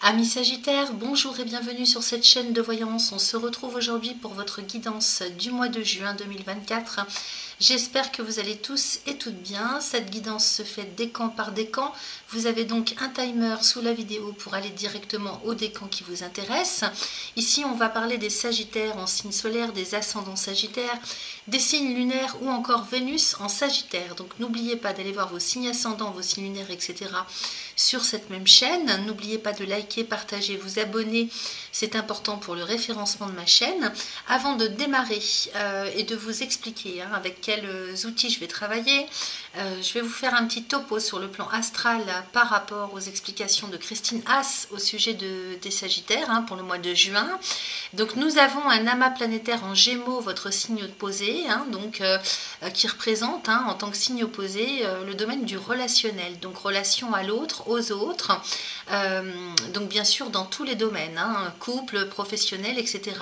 Amis Sagittaires, bonjour et bienvenue sur cette chaîne de voyance. On se retrouve aujourd'hui pour votre guidance du mois de juin 2024. J'espère que vous allez tous et toutes bien. Cette guidance se fait décan par décan. Vous avez donc un timer sous la vidéo pour aller directement au décan qui vous intéresse. Ici, on va parler des Sagittaires en signe solaire, des ascendants Sagittaires, des signes lunaires ou encore Vénus en Sagittaire. Donc n'oubliez pas d'aller voir vos signes ascendants, vos signes lunaires, etc. sur cette même chaîne. N'oubliez pas de liker, partager, vous abonner. C'est important pour le référencement de ma chaîne. Avant de démarrer et de vous expliquer avec quels outils je vais travailler, je vais vous faire un petit topo sur le plan astral par rapport aux explications de Christine Haas au sujet des Sagittaires pour le mois de juin. Donc nous avons un amas planétaire en Gémeaux, votre signe opposé, qui représente en tant que signe opposé le domaine du relationnel, donc relation à l'autre, aux autres, donc bien sûr dans tous les domaines, couple, professionnel, etc.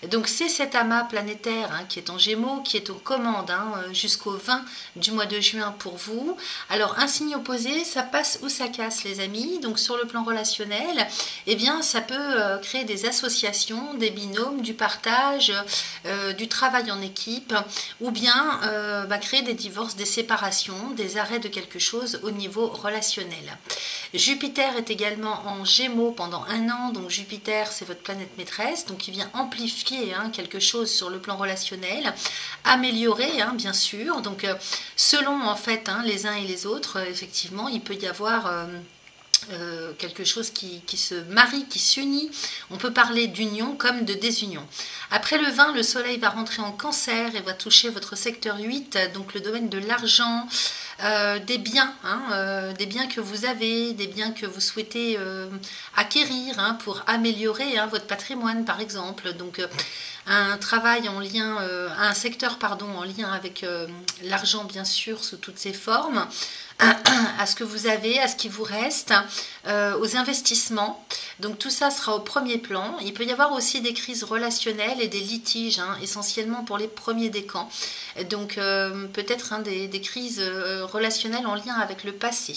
Donc c'est cet amas planétaire qui est en Gémeaux, qui est aux commandes jusqu'au 20 du mois de juin pour vous. Alors un signe opposé, ça passe ou ça casse les amis. Donc sur le plan relationnel, eh bien ça peut créer des associations, des binômes, du partage, du travail en équipe, ou bien créer des divorces, des séparations, des arrêts de quelque chose au niveau relationnel. Jupiter est également en Gémeaux pendant un an, donc Jupiter c'est votre planète maîtresse, donc il vient amplifier quelque chose sur le plan relationnel, améliorer bien sûr, donc selon en fait les uns et les autres, effectivement il peut y avoir quelque chose qui se marie, qui s'unit. On peut parler d'union comme de désunion. Après le 20, le soleil va rentrer en cancer et va toucher votre secteur 8, donc le domaine de l'argent, des biens que vous avez, des biens que vous souhaitez acquérir pour améliorer votre patrimoine par exemple. Donc un travail en lien, un secteur en lien avec l'argent bien sûr sous toutes ses formes, à ce que vous avez, à ce qui vous reste, aux investissements. Donc tout ça sera au premier plan. Il peut y avoir aussi des crises relationnelles et des litiges, essentiellement pour les premiers décans. Donc peut-être des crises relationnelles en lien avec le passé.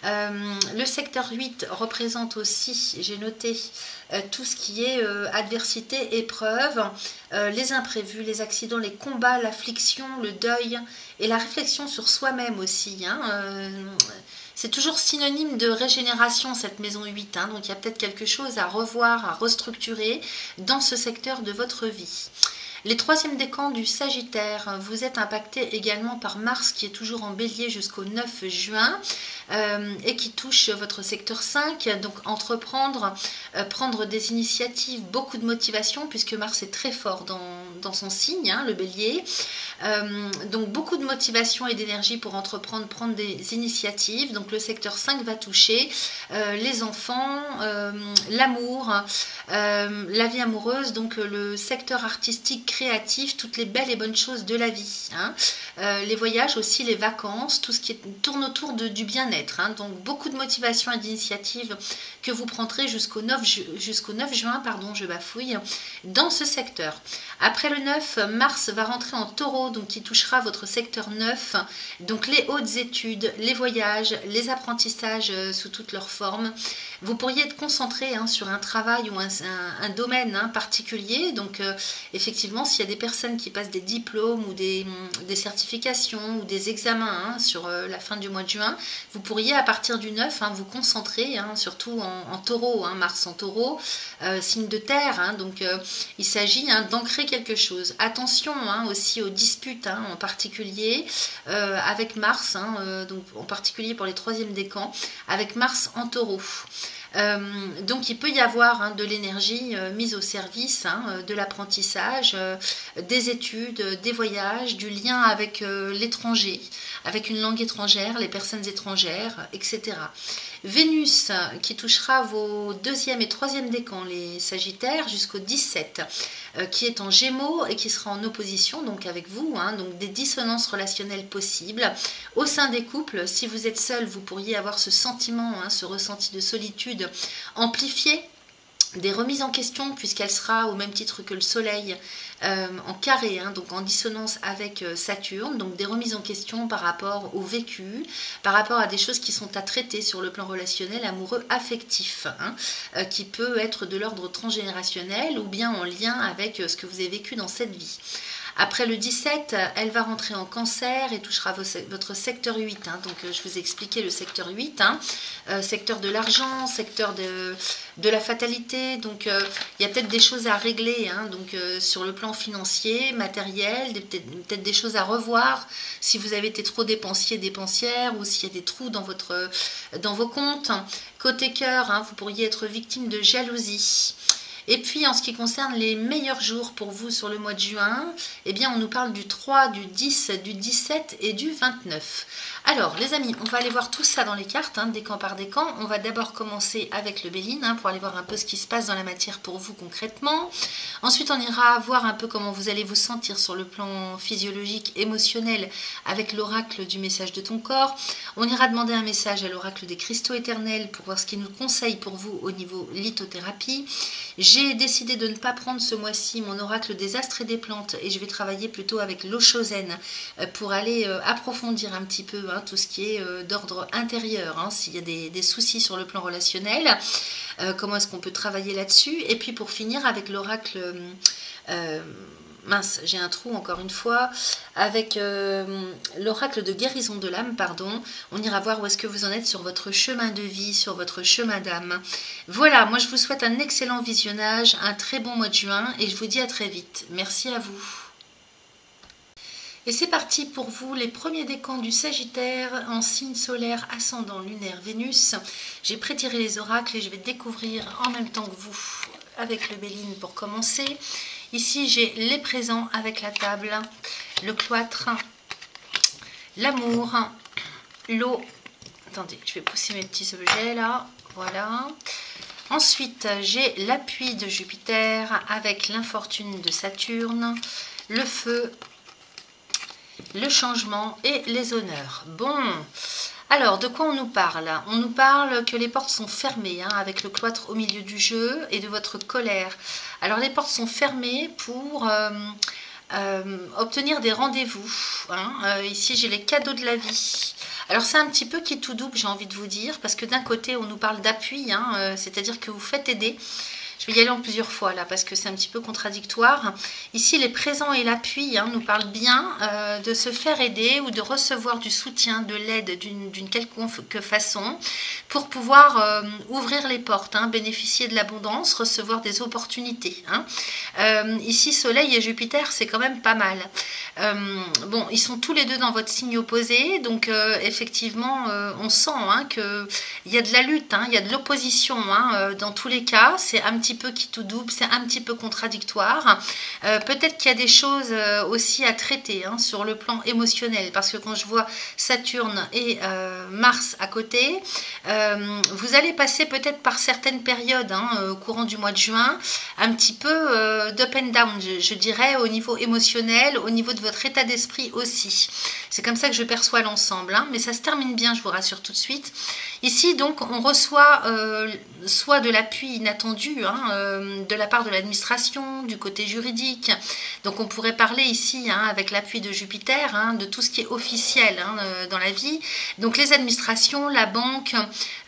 Le secteur 8 représente aussi, j'ai noté, tout ce qui est adversité, épreuve, les imprévus, les accidents, les combats, l'affliction, le deuil et la réflexion sur soi-même aussi. C'est toujours synonyme de régénération cette maison 8, donc il y a peut-être quelque chose à revoir, à restructurer dans ce secteur de votre vie. Les troisièmes décans du Sagittaire, vous êtes impacté également par Mars qui est toujours en bélier jusqu'au 9 juin et qui touche votre secteur 5, donc entreprendre, prendre des initiatives, beaucoup de motivation puisque Mars est très fort dans son signe, le bélier. Donc beaucoup de motivation et d'énergie pour entreprendre, prendre des initiatives. Donc le secteur 5 va toucher les enfants, l'amour, la vie amoureuse, donc le secteur artistique, créatif, toutes les belles et bonnes choses de la vie. Les voyages aussi, les vacances, tout ce qui tourne autour du bien-être. Donc beaucoup de motivation et d'initiative que vous prendrez jusqu'au 9 juin, je bafouille, dans ce secteur. Après le 9, Mars va rentrer en Taureau, donc qui touchera votre secteur 9, donc les hautes études, les voyages, les apprentissages sous toutes leurs formes. Vous pourriez être concentré sur un travail ou un domaine particulier, donc effectivement s'il y a des personnes qui passent des diplômes ou des certifications ou des examens sur la fin du mois de juin, vous pourriez à partir du 9 vous concentrer, surtout en Taureau, Mars en Taureau, signe de terre, donc il s'agit d'ancrer quelque chose. Attention aussi aux disputes en particulier avec Mars, donc en particulier pour les troisièmes décans, avec Mars en Taureau. Donc il peut y avoir de l'énergie mise au service de l'apprentissage, des études, des voyages, du lien avec l'étranger, avec une langue étrangère, les personnes étrangères, etc. Vénus qui touchera vos deuxième et troisième décans, les Sagittaires, jusqu'au 17, qui est en Gémeaux et qui sera en opposition donc avec vous, donc des dissonances relationnelles possibles. Au sein des couples, si vous êtes seul, vous pourriez avoir ce sentiment, ce ressenti de solitude amplifié des remises en question, puisqu'elle sera au même titre que le Soleil en carré, hein, donc en dissonance avec Saturne, donc des remises en question par rapport au vécu, par rapport à des choses qui sont à traiter sur le plan relationnel, amoureux, affectif, hein, qui peut être de l'ordre transgénérationnel ou bien en lien avec ce que vous avez vécu dans cette vie. Après le 17, elle va rentrer en Cancer et touchera votre secteur 8. Hein. Donc, je vous ai expliqué le secteur 8, hein. Secteur de l'argent, secteur de la fatalité. Donc, il y a peut-être des choses à régler, hein. Donc, sur le plan financier, matériel, peut-être des choses à revoir si vous avez été trop dépensier, dépensière, ou s'il y a des trous dans vos comptes. Côté cœur, hein, vous pourriez être victime de jalousie. Et puis, en ce qui concerne les meilleurs jours pour vous sur le mois de juin, eh bien, on nous parle du 3, du 10, du 17 et du 29. Alors, les amis, on va aller voir tout ça dans les cartes, hein, décan par décan. On va d'abord commencer avec le Béline, hein, pour aller voir un peu ce qui se passe dans la matière pour vous concrètement. Ensuite, on ira voir un peu comment vous allez vous sentir sur le plan physiologique, émotionnel, avec l'oracle du message de ton corps. On ira demander un message à l'oracle des cristaux éternels pour voir ce qu'il nous conseille pour vous au niveau lithothérapie. J'ai décidé de ne pas prendre ce mois-ci mon oracle des astres et des plantes et je vais travailler plutôt avec l'Oshozen pour aller approfondir un petit peu, hein, tout ce qui est d'ordre intérieur, hein, s'il y a des soucis sur le plan relationnel, comment est-ce qu'on peut travailler là-dessus. Et puis pour finir avec l'oracle... mince, j'ai un trou encore une fois, avec l'oracle de guérison de l'âme, pardon. On ira voir où est-ce que vous en êtes sur votre chemin de vie, sur votre chemin d'âme. Voilà, moi je vous souhaite un excellent visionnage, un très bon mois de juin et je vous dis à très vite. Merci à vous. Et c'est parti pour vous, les premiers décans du Sagittaire en signe solaire, ascendant lunaire Vénus. J'ai prétiré les oracles et je vais découvrir en même temps que vous avec le Béline pour commencer. Ici, j'ai les présents avec la table, le cloître, l'amour, l'eau. Attendez, je vais pousser mes petits objets là. Voilà. Ensuite, j'ai l'appui de Jupiter avec l'infortune de Saturne, le feu, le changement et les honneurs. Bon, alors de quoi on nous parle? On nous parle que les portes sont fermées, hein, avec le cloître au milieu du jeu et de votre colère. Alors les portes sont fermées pour obtenir des rendez-vous, hein. Ici j'ai les cadeaux de la vie. Alors c'est un petit peu qui tout double, j'ai envie de vous dire, parce que d'un côté on nous parle d'appui, hein, c'est-à-dire que vous faites aider. Je vais y aller en plusieurs fois là parce que c'est un petit peu contradictoire. Ici, les présents et l'appui, hein, nous parlent bien de se faire aider ou de recevoir du soutien, de l'aide d'une quelconque façon pour pouvoir ouvrir les portes, hein, bénéficier de l'abondance, recevoir des opportunités. Hein. Ici, Soleil et Jupiter, c'est quand même pas mal. Bon, ils sont tous les deux dans votre signe opposé, donc effectivement, on sent, hein, qu'il y a de la lutte, hein, il y a de l'opposition, hein, dans tous les cas. C'est un petit peu qui tout double, c'est un petit peu contradictoire. Peut-être qu'il y a des choses aussi à traiter, hein, sur le plan émotionnel, parce que quand je vois Saturne et Mars à côté, vous allez passer peut-être par certaines périodes, hein, au courant du mois de juin, un petit peu d'up and down, je dirais, au niveau émotionnel, au niveau de votre état d'esprit aussi. C'est comme ça que je perçois l'ensemble, hein, mais ça se termine bien, je vous rassure tout de suite. Ici, donc, on reçoit soit de l'appui inattendu, hein, de la part de l'administration, du côté juridique. Donc, on pourrait parler ici, hein, avec l'appui de Jupiter, hein, de tout ce qui est officiel, hein, dans la vie. Donc, les administrations, la banque,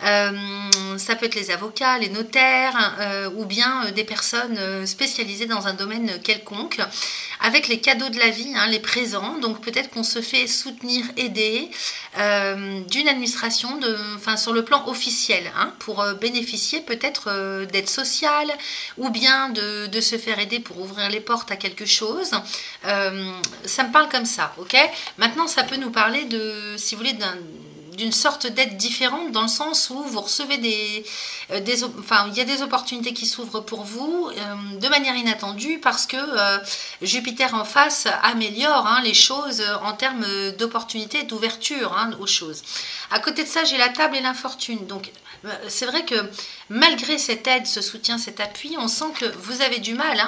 ça peut être les avocats, les notaires, ou bien des personnes spécialisées dans un domaine quelconque, avec les cadeaux de la vie, hein, les présents. Donc, peut-être qu'on se fait soutenir, aider d'une administration, sur le plan officiel, hein, pour bénéficier peut-être d'aide sociale ou bien de se faire aider pour ouvrir les portes à quelque chose. Ça me parle comme ça, ok? Maintenant, ça peut nous parler de, si vous voulez, d'une sorte d'aide différente, dans le sens où vous recevez il y a des opportunités qui s'ouvrent pour vous de manière inattendue, parce que Jupiter en face améliore, hein, les choses en termes d'opportunités, d'ouverture, hein, aux choses. À côté de ça, j'ai la table et l'infortune. Donc c'est vrai que malgré cette aide, ce soutien, cet appui, on sent que vous avez du mal,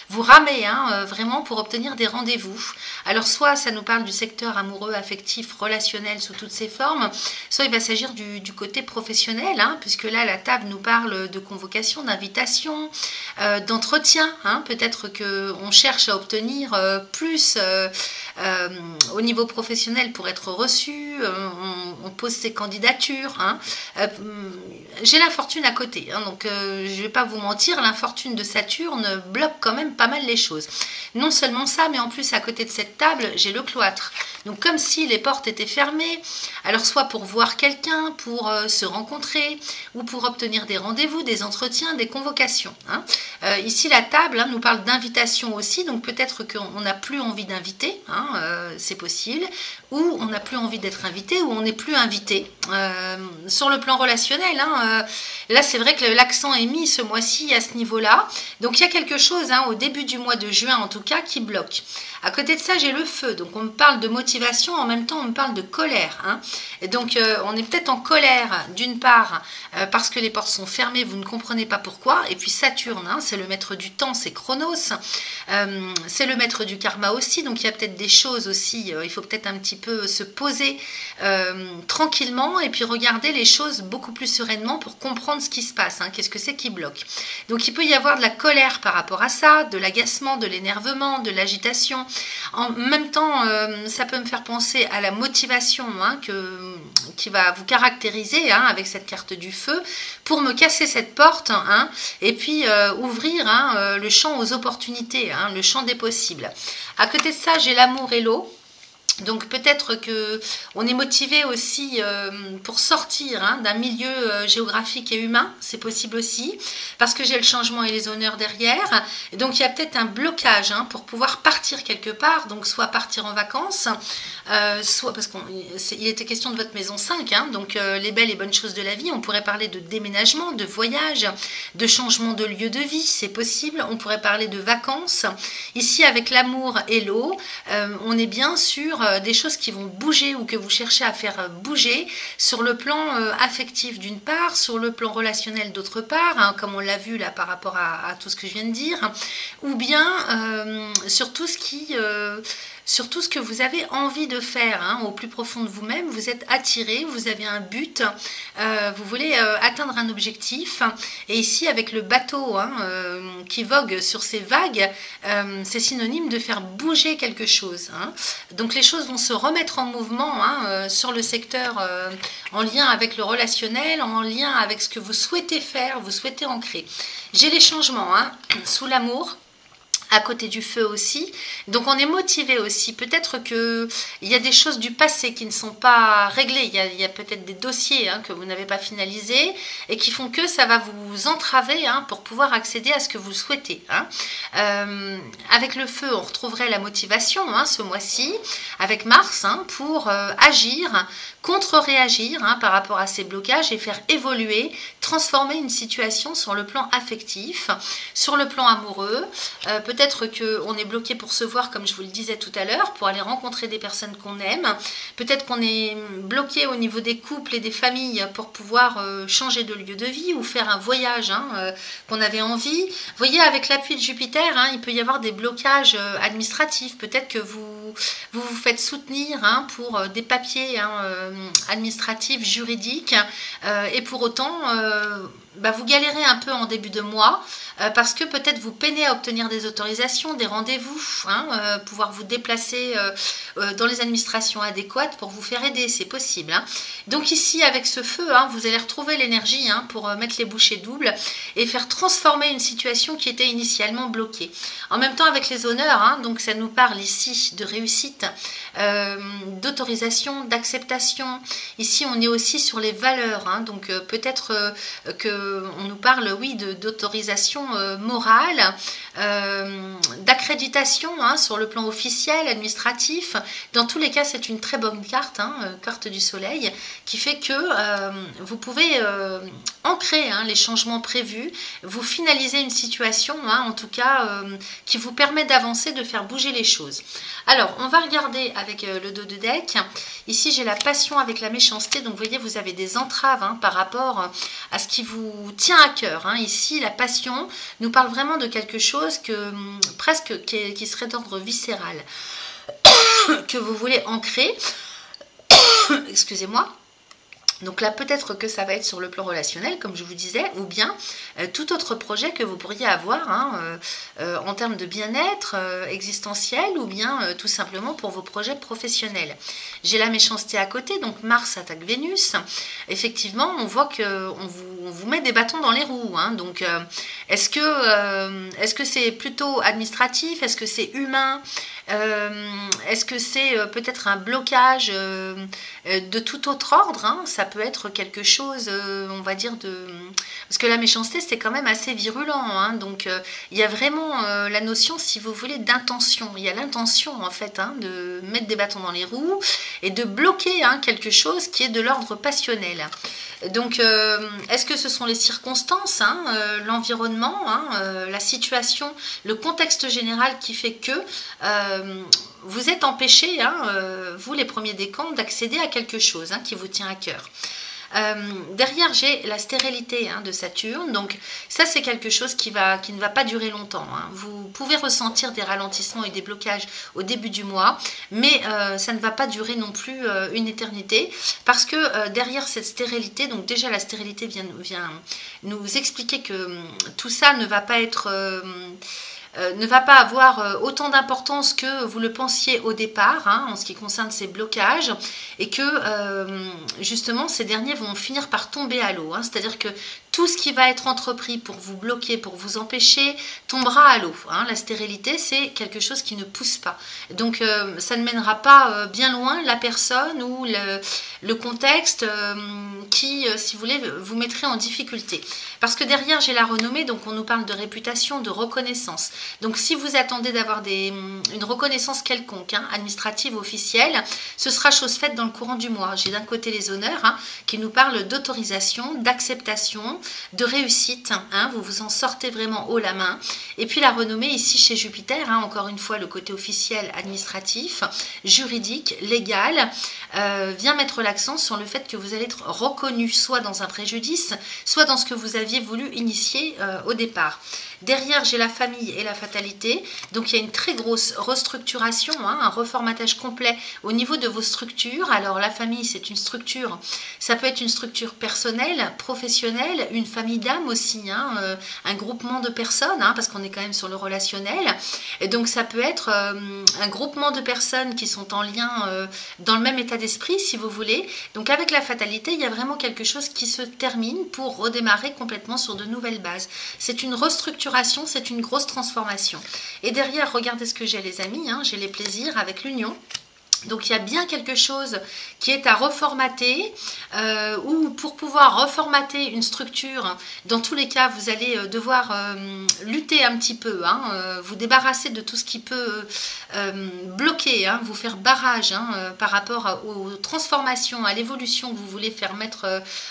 vous ramez vraiment pour obtenir des rendez-vous. Alors soit ça nous parle du secteur amoureux, affectif, relationnel sous toutes ses formes, soit il va s'agir du côté professionnel, puisque là la table nous parle de convocation, d'invitation, d'entretien. Peut-être qu'on cherche à obtenir plus au niveau professionnel pour être reçu, on pose ses candidatures. J'ai l'infortune à côté, donc je ne vais pas vous mentir, l'infortune de Saturne bloque quand même pas mal les choses. Non seulement ça, mais en plus à côté de cette table, j'ai le cloître. Donc comme si les portes étaient fermées, alors soit pour voir quelqu'un, pour se rencontrer, ou pour obtenir des rendez-vous, des entretiens, des convocations. Ici la table nous parle d'invitation aussi, donc peut-être qu'on n'a plus envie d'inviter, c'est possible, ou on n'a plus envie d'être invité, ou on n'est plus invité. Sur le plan relationnel, là c'est vrai que l'accent est mis ce mois-ci à ce niveau-là, donc il y a quelque chose au début du mois de juin en tout cas qui bloque. À côté de ça, j'ai le feu, donc on me parle de motivation, en même temps on me parle de colère. Et donc on est peut-être en colère d'une part parce que les portes sont fermées, vous ne comprenez pas pourquoi, et puis Saturne, c'est le maître du temps, c'est Chronos, c'est le maître du karma aussi, donc il y a peut-être des choses aussi, il faut peut-être un petit peu se poser tranquillement et puis regarder les choses beaucoup plus sereinement pour comprendre ce qui se passe, qu'est-ce que c'est qui bloque. Donc il peut y avoir de la colère par rapport à ça, de l'agacement, de l'énervement, de l'agitation. En même temps, ça peut me faire penser à la motivation qui va vous caractériser avec cette carte du feu pour me casser cette porte et puis ouvrir le champ aux opportunités, le champ des possibles. À côté de ça, j'ai l'amour et l'eau. Donc peut-être qu'on est motivé aussi pour sortir d'un milieu géographique et humain, c'est possible aussi, parce que j'ai le changement et les honneurs derrière. Et donc il y a peut-être un blocage pour pouvoir partir quelque part, donc soit partir en vacances, soit parce qu'il était question de votre maison 5, donc les belles et bonnes choses de la vie, on pourrait parler de déménagement, de voyage, de changement de lieu de vie, c'est possible, on pourrait parler de vacances. Ici avec l'amour et l'eau, on est bien sur des choses qui vont bouger ou que vous cherchez à faire bouger sur le plan affectif d'une part, sur le plan relationnel d'autre part, comme on l'a vu là par rapport à tout ce que je viens de dire, ou bien sur tout ce que vous avez envie de faire au plus profond de vous-même, vous êtes attiré, vous avez un but, vous voulez atteindre un objectif. Et ici, avec le bateau qui vogue sur ces vagues, c'est synonyme de faire bouger quelque chose. Donc les choses vont se remettre en mouvement sur le secteur en lien avec le relationnel, en lien avec ce que vous souhaitez faire, vous souhaitez ancrer. J'ai les changements sous l'amour, à côté du feu aussi, donc on est motivé aussi, peut-être qu'il y a des choses du passé qui ne sont pas réglées, il y a peut-être des dossiers que vous n'avez pas finalisés et qui font que ça va vous entraver pour pouvoir accéder à ce que vous souhaitez. Avec le feu, on retrouverait la motivation ce mois-ci, avec Mars, pour agir, contre-réagir par rapport à ces blocages et faire évoluer, transformer une situation sur le plan affectif, sur le plan amoureux. Peut-être qu'on est bloqué pour se voir, comme je vous le disais tout à l'heure, pour aller rencontrer des personnes qu'on aime. Peut-être qu'on est bloqué au niveau des couples et des familles pour pouvoir changer de lieu de vie ou faire un voyage qu'on avait envie. Vous voyez, avec l'appui de Jupiter, il peut y avoir des blocages administratifs. Peut-être que vous faites soutenir pour des papiers administratifs, juridiques, et pour autant vous galérez un peu en début de mois parce que peut-être vous peinez à obtenir des autorisations, des rendez-vous, pouvoir vous déplacer dans les administrations adéquates pour vous faire aider, c'est possible. Donc ici, avec ce feu, vous allez retrouver l'énergie pour mettre les bouchées doubles et faire transformer une situation qui était initialement bloquée. En même temps, avec les honneurs, donc ça nous parle ici de réussite, d'autorisation, d'acceptation. Ici, on est aussi sur les valeurs, donc peut-être qu'on nous parle, oui, d'autorisation morale, d'accréditation sur le plan officiel, administratif. Dans tous les cas, c'est une très bonne carte, carte du soleil, qui fait que vous pouvez ancrer les changements prévus, vous finalisez une situation, en tout cas, qui vous permet d'avancer, de faire bouger les choses. Alors, on va regarder avec le dos de deck. Ici, j'ai la passion avec la méchanceté. Donc, vous voyez, vous avez des entraves par rapport à ce qui vous tient à cœur. Ici, la passion nous parle vraiment de quelque chose presque qui serait d'ordre viscéral, que vous voulez ancrer. Excusez-moi. Donc là, peut-être que ça va être sur le plan relationnel, comme je vous disais, ou bien tout autre projet que vous pourriez avoir en termes de bien-être existentiel, ou bien tout simplement pour vos projets professionnels. J'ai la méchanceté à côté, donc Mars attaque Vénus. Effectivement, on voit qu'on vous met des bâtons dans les roues. Donc, est-ce que c'est plutôt administratif? Est-ce que c'est humain? Est-ce que c'est peut-être un blocage de tout autre ordre? Ça peut être quelque chose, on va dire, parce que la méchanceté, c'est quand même assez virulent. Donc, il y a vraiment la notion, si vous voulez, d'intention. Il y a l'intention, en fait, de mettre des bâtons dans les roues et de bloquer quelque chose qui est de l'ordre passionnel. Donc, est-ce que ce sont les circonstances, l'environnement, la situation, le contexte général qui fait que vous êtes empêché, vous les premiers décans, d'accéder à quelque chose qui vous tient à cœur. Derrière, j'ai la stérilité de Saturne. Donc ça, c'est quelque chose qui ne va pas durer longtemps. Vous pouvez ressentir des ralentissements et des blocages au début du mois, mais ça ne va pas durer non plus une éternité, parce que derrière cette stérilité, donc déjà la stérilité vient nous expliquer que tout ça ne va pas être... ne va pas avoir autant d'importance que vous le pensiez au départ en ce qui concerne ces blocages, et que justement ces derniers vont finir par tomber à l'eau. C'est-à-dire que tout ce qui va être entrepris pour vous bloquer, pour vous empêcher, tombera à l'eau. La stérilité, c'est quelque chose qui ne pousse pas. Donc, ça ne mènera pas bien loin la personne ou le contexte qui, si vous voulez, vous mettrait en difficulté. Parce que derrière, j'ai la renommée, donc on nous parle de réputation, de reconnaissance. Donc, si vous attendez d'avoir une reconnaissance quelconque, administrative, officielle, ce sera chose faite dans le courant du mois. J'ai d'un côté les honneurs qui nous parlent d'autorisation, d'acceptation, de réussite, vous vous en sortez vraiment haut la main. Et puis la renommée ici chez Jupiter, encore une fois le côté officiel, administratif, juridique, légal, vient mettre l'accent sur le fait que vous allez être reconnu soit dans un préjudice, soit dans ce que vous aviez voulu initier au départ. Derrière, j'ai la famille et la fatalité. Donc, il y a une très grosse restructuration, un reformatage complet au niveau de vos structures. Alors, la famille, c'est une structure. Ça peut être une structure personnelle, professionnelle, une famille d'âme aussi, un groupement de personnes, parce qu'on est quand même sur le relationnel. Et donc, ça peut être un groupement de personnes qui sont en lien dans le même état d'esprit, si vous voulez. Donc, avec la fatalité, il y a vraiment quelque chose qui se termine pour redémarrer complètement sur de nouvelles bases. C'est une restructuration, c'est une grosse transformation. Et derrière, regardez ce que j'ai les amis, j'ai les plaisirs avec l'union. Donc il y a bien quelque chose qui est à reformater, ou pour pouvoir reformater une structure, dans tous les cas vous allez devoir lutter un petit peu, vous débarrasser de tout ce qui peut bloquer, vous faire barrage par rapport aux transformations, à l'évolution que vous voulez faire mettre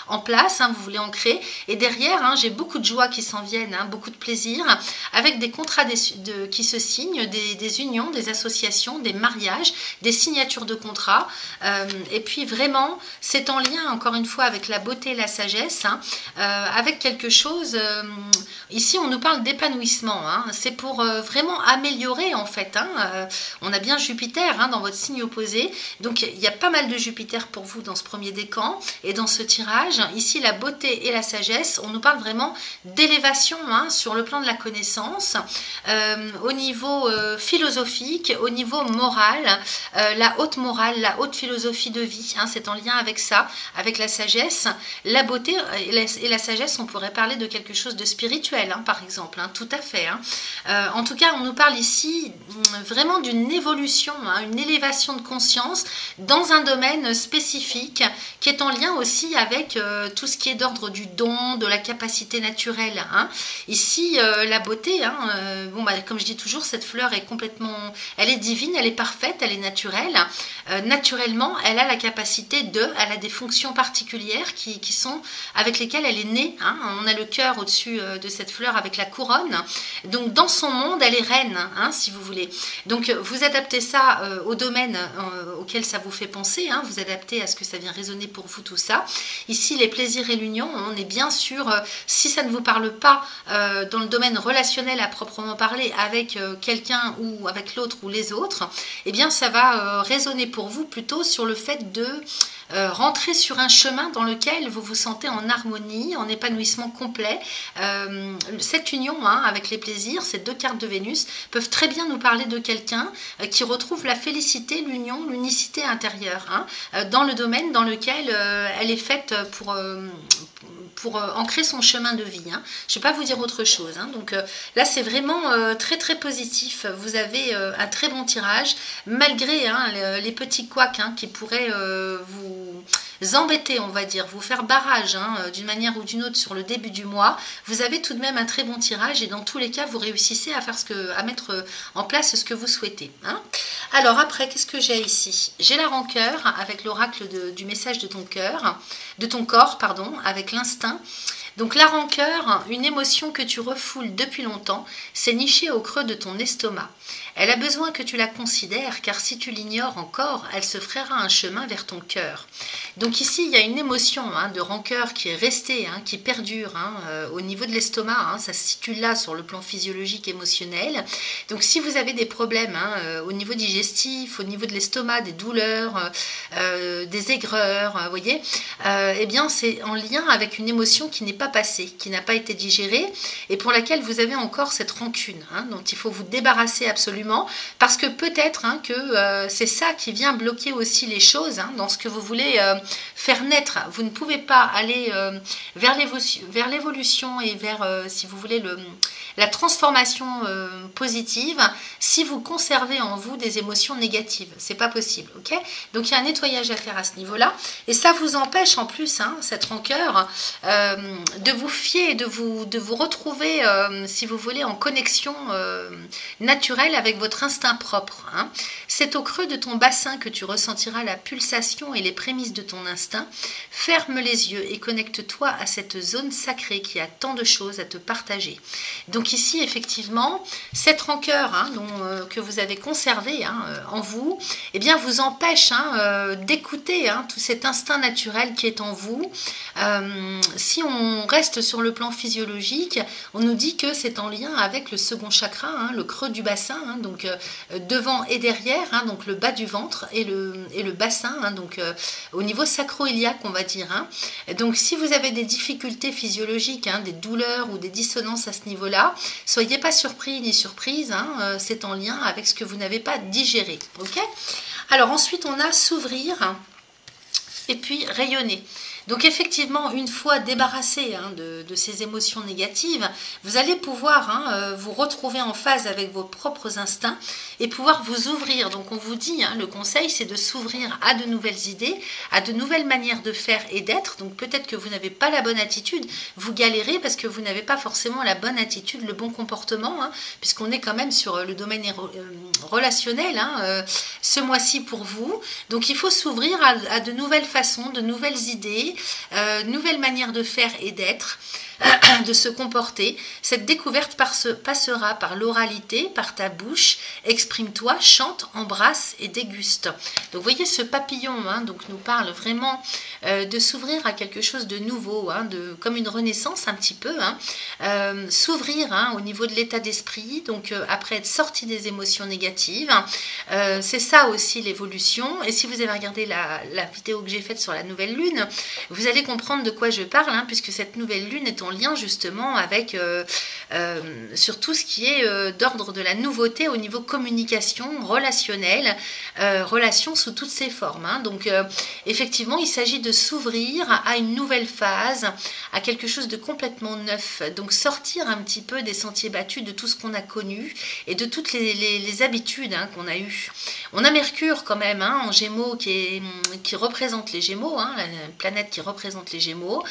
en place, vous voulez ancrer. Et derrière, j'ai beaucoup de joie qui s'en viennent, beaucoup de plaisir, avec des contrats qui se signent, des unions, des associations, des mariages, des signes de contrat, et puis vraiment c'est en lien encore une fois avec la beauté et la sagesse, avec quelque chose, ici on nous parle d'épanouissement, c'est pour vraiment améliorer en fait, on a bien Jupiter dans votre signe opposé, donc il y a pas mal de Jupiter pour vous dans ce premier décan et dans ce tirage. Ici la beauté et la sagesse, on nous parle vraiment d'élévation sur le plan de la connaissance, au niveau philosophique, au niveau moral, la haute morale, la haute philosophie de vie, c'est en lien avec ça, avec la sagesse. La beauté et la sagesse, on pourrait parler de quelque chose de spirituel, par exemple, tout à fait. En tout cas, on nous parle ici vraiment d'une évolution, une élévation de conscience dans un domaine spécifique qui est en lien aussi avec tout ce qui est d'ordre du don, de la capacité naturelle. Ici, la beauté, comme je dis toujours, cette fleur est complètement, elle est divine, elle est parfaite, elle est naturelle. naturellement, elle a la capacité elle a des fonctions particulières qui sont avec lesquelles elle est née. Hein. On a le cœur au-dessus de cette fleur avec la couronne. Donc, dans son monde, elle est reine, hein, si vous voulez. Donc, vous adaptez ça au domaine auquel ça vous fait penser. Hein. Vous adaptez à ce que ça vient résonner pour vous, tout ça. Ici, les plaisirs et l'union, on est bien sûr, si ça ne vous parle pas dans le domaine relationnel à proprement parler avec quelqu'un ou avec l'autre ou les autres, eh bien, ça va résonner pour vous plutôt sur le fait de rentrer sur un chemin dans lequel vous vous sentez en harmonie, en épanouissement complet. Cette union hein, avec les plaisirs, ces deux cartes de Vénus, peuvent très bien nous parler de quelqu'un qui retrouve la félicité, l'union, l'unicité intérieure, hein, dans le domaine dans lequel elle est faite pour ancrer son chemin de vie. Hein. Je ne vais pas vous dire autre chose. Hein. Donc là, c'est vraiment très très positif. Vous avez un très bon tirage, malgré hein, les petits couacs hein, qui pourraient vous embêter, on va dire, vous faire barrage hein, d'une manière ou d'une autre sur le début du mois. Vous avez tout de même un très bon tirage et dans tous les cas, vous réussissez à faire à mettre en place ce que vous souhaitez. Hein. Alors après, qu'est-ce que j'ai ici? J'ai la rancœur avec l'oracle du message de ton cœur, de ton corps, pardon, avec l'instinct. Donc la rancœur, une émotion que tu refoules depuis longtemps, s'est nichée au creux de ton estomac. Elle a besoin que tu la considères, car si tu l'ignores encore, elle se frayera un chemin vers ton cœur. Donc ici, il y a une émotion hein, de rancœur qui est restée, hein, qui perdure hein, au niveau de l'estomac. Hein, ça se situe là sur le plan physiologique, émotionnel. Donc si vous avez des problèmes hein, au niveau digestif, au niveau de l'estomac, des douleurs, des aigreurs, vous voyez, eh bien c'est en lien avec une émotion qui n'est pas passée, qui n'a pas été digérée et pour laquelle vous avez encore cette rancune hein, dont il faut vous débarrasser absolument parce que peut-être hein, que c'est ça qui vient bloquer aussi les choses hein, dans ce que vous voulez faire naître. Vous ne pouvez pas aller vers l'évolution et vers, si vous voulez, la transformation positive si vous conservez en vous des émotions négatives. C'est pas possible, ok? Donc il y a un nettoyage à faire à ce niveau-là et ça vous empêche en plus, hein, cette rancœur, de vous fier, de vous retrouver, si vous voulez, en connexion naturelle avec votre instinct propre. Hein. C'est au creux de ton bassin que tu ressentiras la pulsation et les prémices de ton instinct. Ferme les yeux et connecte-toi à cette zone sacrée qui a tant de choses à te partager. Donc ici, effectivement, cette rancœur hein, que vous avez conservée hein, en vous, eh bien, vous empêche hein, d'écouter hein, tout cet instinct naturel qui est en vous. Si on reste sur le plan physiologique, on nous dit que c'est en lien avec le second chakra, hein, le creux du bassin, hein, donc devant et derrière, hein, donc le bas du ventre et le bassin, hein, donc au niveau sacro-iliaque, on va dire. Hein. Donc si vous avez des difficultés physiologiques, hein, des douleurs ou des dissonances à ce niveau-là, soyez pas surpris ni surprise, hein, c'est en lien avec ce que vous n'avez pas digéré. Ok ? Alors ensuite, on a s'ouvrir et puis rayonner. Donc effectivement, une fois débarrassé hein, de ces émotions négatives, vous allez pouvoir hein, vous retrouver en phase avec vos propres instincts et pouvoir vous ouvrir. Donc on vous dit, hein, le conseil, c'est de s'ouvrir à de nouvelles idées, à de nouvelles manières de faire et d'être. Donc peut-être que vous n'avez pas la bonne attitude, vous galérez parce que vous n'avez pas forcément la bonne attitude, le bon comportement, hein, puisqu'on est quand même sur le domaine relationnel hein, ce mois-ci pour vous. Donc il faut s'ouvrir à de nouvelles façons, de nouvelles idées, nouvelle manière de faire et d'être, de se comporter. Cette découverte passera par l'oralité, par ta bouche. Exprime-toi, chante, embrasse et déguste. Donc vous voyez ce papillon hein, donc nous parle vraiment de s'ouvrir à quelque chose de nouveau, hein, comme une renaissance un petit peu. Hein, s'ouvrir hein, au niveau de l'état d'esprit, donc après être sorti des émotions négatives. C'est ça aussi l'évolution. Et si vous avez regardé la vidéo que j'ai faite sur la nouvelle lune, vous allez comprendre de quoi je parle, hein, puisque cette nouvelle lune est en lien justement avec sur tout ce qui est d'ordre de la nouveauté au niveau communication, relationnelle, relation sous toutes ses formes. Hein. Donc effectivement, il s'agit de s'ouvrir à une nouvelle phase, à quelque chose de complètement neuf. Donc sortir un petit peu des sentiers battus, de tout ce qu'on a connu et de toutes les habitudes hein, qu'on a eues. On a Mercure quand même hein, en Gémeaux qui représente les Gémeaux, hein, la planète qui représente les Gémeaux,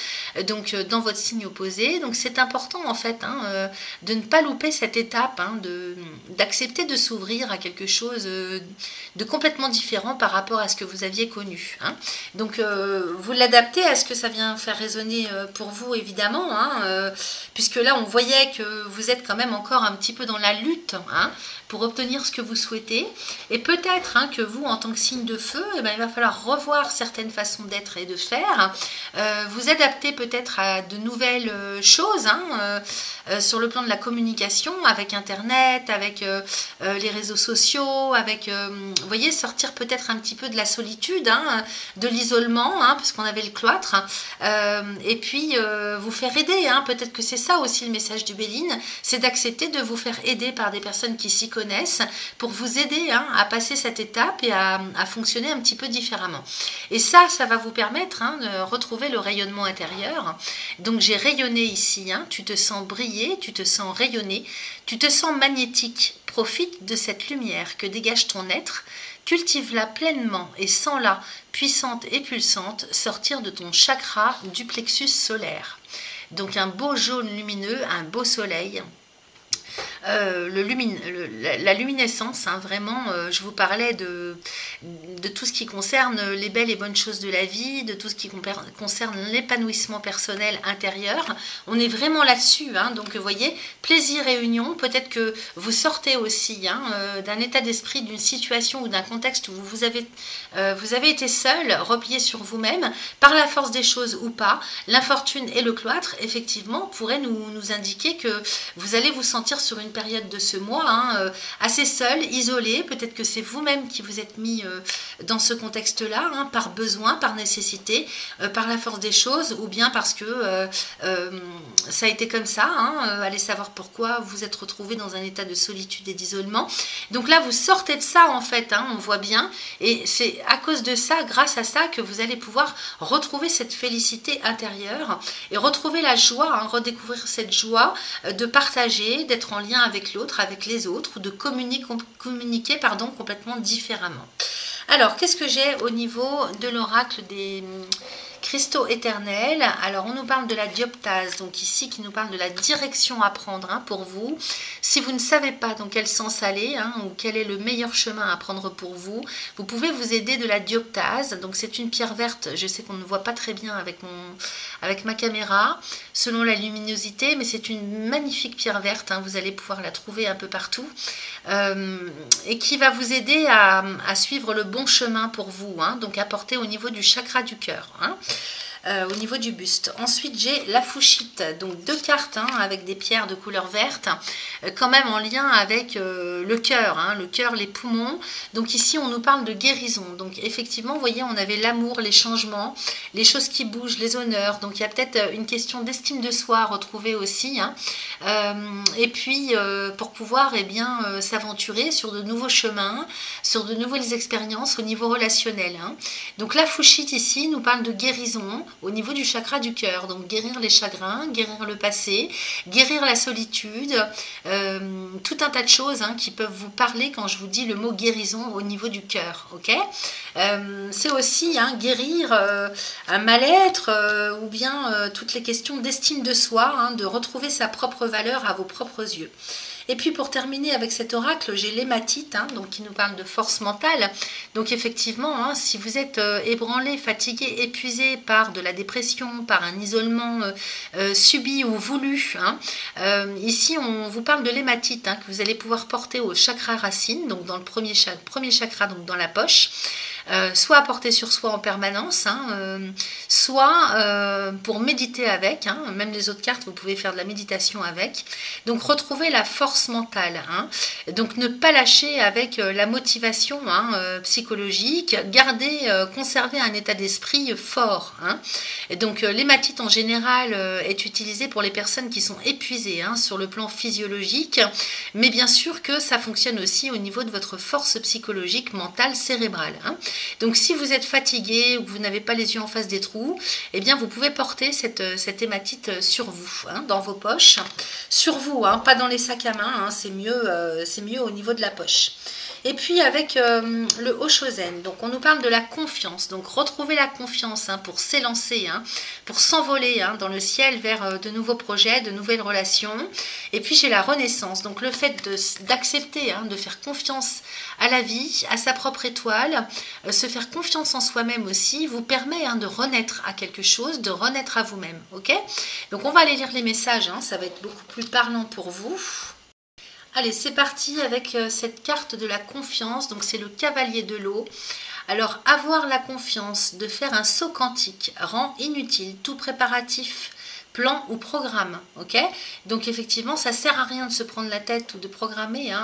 donc dans votre signe opposé. poser. Donc c'est important en fait de ne pas louper cette étape, d'accepter de s'ouvrir à quelque chose de complètement différent par rapport à ce que vous aviez connu. Donc vous l'adaptez à ce que ça vient faire résonner pour vous évidemment, puisque là on voyait que vous êtes quand même encore un petit peu dans la lutte pour obtenir ce que vous souhaitez. Et peut-être que vous, en tant que signe de feu, il va falloir revoir certaines façons d'être et de faire. Vous adapter peut-être à de nouvelles choses sur le plan de la communication, avec Internet, avec les réseaux sociaux, avec, vous voyez, sortir peut-être un petit peu de la solitude, de l'isolement, parce qu'on avait le cloître, et puis vous faire aider. Peut-être que c'est ça aussi le message du Béline, c'est d'accepter de vous faire aider par des personnes qui s'y connaissent pour vous aider à passer cette étape et à fonctionner un petit peu différemment. Et ça va vous permettre de retrouver le rayonnement intérieur. Donc j'ai rayonné ici, tu te sens briller, tu te sens rayonner, tu te sens magnétique. Profite de cette lumière que dégage ton être, cultive-la pleinement et sens-la puissante et pulsante sortir de ton chakra du plexus solaire. Donc un beau jaune lumineux, un beau soleil. La luminescence, vraiment, je vous parlais de tout ce qui concerne les belles et bonnes choses de la vie, de tout ce qui concerne l'épanouissement personnel intérieur. On est vraiment là-dessus, donc vous voyez, plaisir et union, peut-être que vous sortez aussi d'un état d'esprit, d'une situation ou d'un contexte où vous avez été seul, replié sur vous-même, par la force des choses ou pas. L'infortune et le cloître, effectivement, pourraient nous indiquer que vous allez vous sentir sur une période de ce mois assez seul, isolé. Peut-être que c'est vous-même qui vous êtes mis dans ce contexte-là, par besoin, par nécessité, par la force des choses, ou bien parce que ça a été comme ça. Allez savoir pourquoi vous vous êtes retrouvé dans un état de solitude et d'isolement. Donc là, vous sortez de ça en fait, on voit bien. Et c'est à cause de ça, grâce à ça, que vous allez pouvoir retrouver cette félicité intérieure et retrouver la joie, redécouvrir cette joie de partager, d'être en lien avec l'autre, avec les autres, ou de communiquer complètement différemment. Alors, qu'est-ce que j'ai au niveau de l'oracle des cristaux éternels? Alors, on nous parle de la dioptase, donc ici, qui nous parle de la direction à prendre pour vous. Si vous ne savez pas dans quel sens aller, ou quel est le meilleur chemin à prendre pour vous, vous pouvez vous aider de la dioptase. Donc, c'est une pierre verte. Je sais qu'on ne voit pas très bien avec ma caméra, selon la luminosité, mais c'est une magnifique pierre verte. Vous allez pouvoir la trouver un peu partout. Et qui va vous aider à suivre le bon chemin pour vous, donc à porter au niveau du chakra du cœur, au niveau du buste. Ensuite, j'ai la fouchite, donc 2 cartes avec des pierres de couleur verte, quand même en lien avec le cœur, les poumons. Donc ici, on nous parle de guérison. Donc effectivement, vous voyez, on avait l'amour, les changements, les choses qui bougent, les honneurs. Donc il y a peut-être une question d'estime de soi à retrouver aussi. Et puis, pour pouvoir s'aventurer sur de nouveaux chemins, sur de nouvelles expériences au niveau relationnel. Donc la fouchite ici nous parle de guérison au niveau du chakra du cœur, donc guérir les chagrins, guérir le passé, guérir la solitude, tout un tas de choses qui peuvent vous parler quand je vous dis le mot guérison au niveau du cœur, ok. C'est aussi guérir un mal-être ou bien toutes les questions d'estime de soi, de retrouver sa propre valeur à vos propres yeux. Et puis pour terminer avec cet oracle, j'ai l'hématite, donc qui nous parle de force mentale. Donc effectivement, si vous êtes ébranlé, fatigué, épuisé par de la dépression, par un isolement subi ou voulu, ici on vous parle de l'hématite que vous allez pouvoir porter au chakra racine, donc dans le premier chakra, donc dans la poche. Soit à porter sur soi en permanence, soit pour méditer avec, même les autres cartes, vous pouvez faire de la méditation avec. Donc retrouver la force mentale, donc ne pas lâcher avec la motivation psychologique, conserver un état d'esprit fort. Et donc l'hématite en général est utilisée pour les personnes qui sont épuisées sur le plan physiologique, mais bien sûr que ça fonctionne aussi au niveau de votre force psychologique, mentale, cérébrale. Donc si vous êtes fatigué ou que vous n'avez pas les yeux en face des trous, eh bien vous pouvez porter cette hématite sur vous, dans vos poches, sur vous, pas dans les sacs à main, c'est mieux au niveau de la poche. Et puis avec le Oshozen, donc on nous parle de la confiance. Donc retrouver la confiance pour s'élancer, pour s'envoler dans le ciel vers de nouveaux projets, de nouvelles relations. Et puis j'ai la renaissance, donc le fait d'accepter, de faire confiance à la vie, à sa propre étoile, se faire confiance en soi-même aussi, vous permet de renaître à quelque chose, de renaître à vous-même. Ok? Donc on va aller lire les messages, ça va être beaucoup plus parlant pour vous. Allez, c'est parti avec cette carte de la confiance. Donc c'est le cavalier de l'eau. Alors, avoir la confiance de faire un saut quantique rend inutile tout préparatif, plan ou programme, ok? Donc effectivement, ça sert à rien de se prendre la tête ou de programmer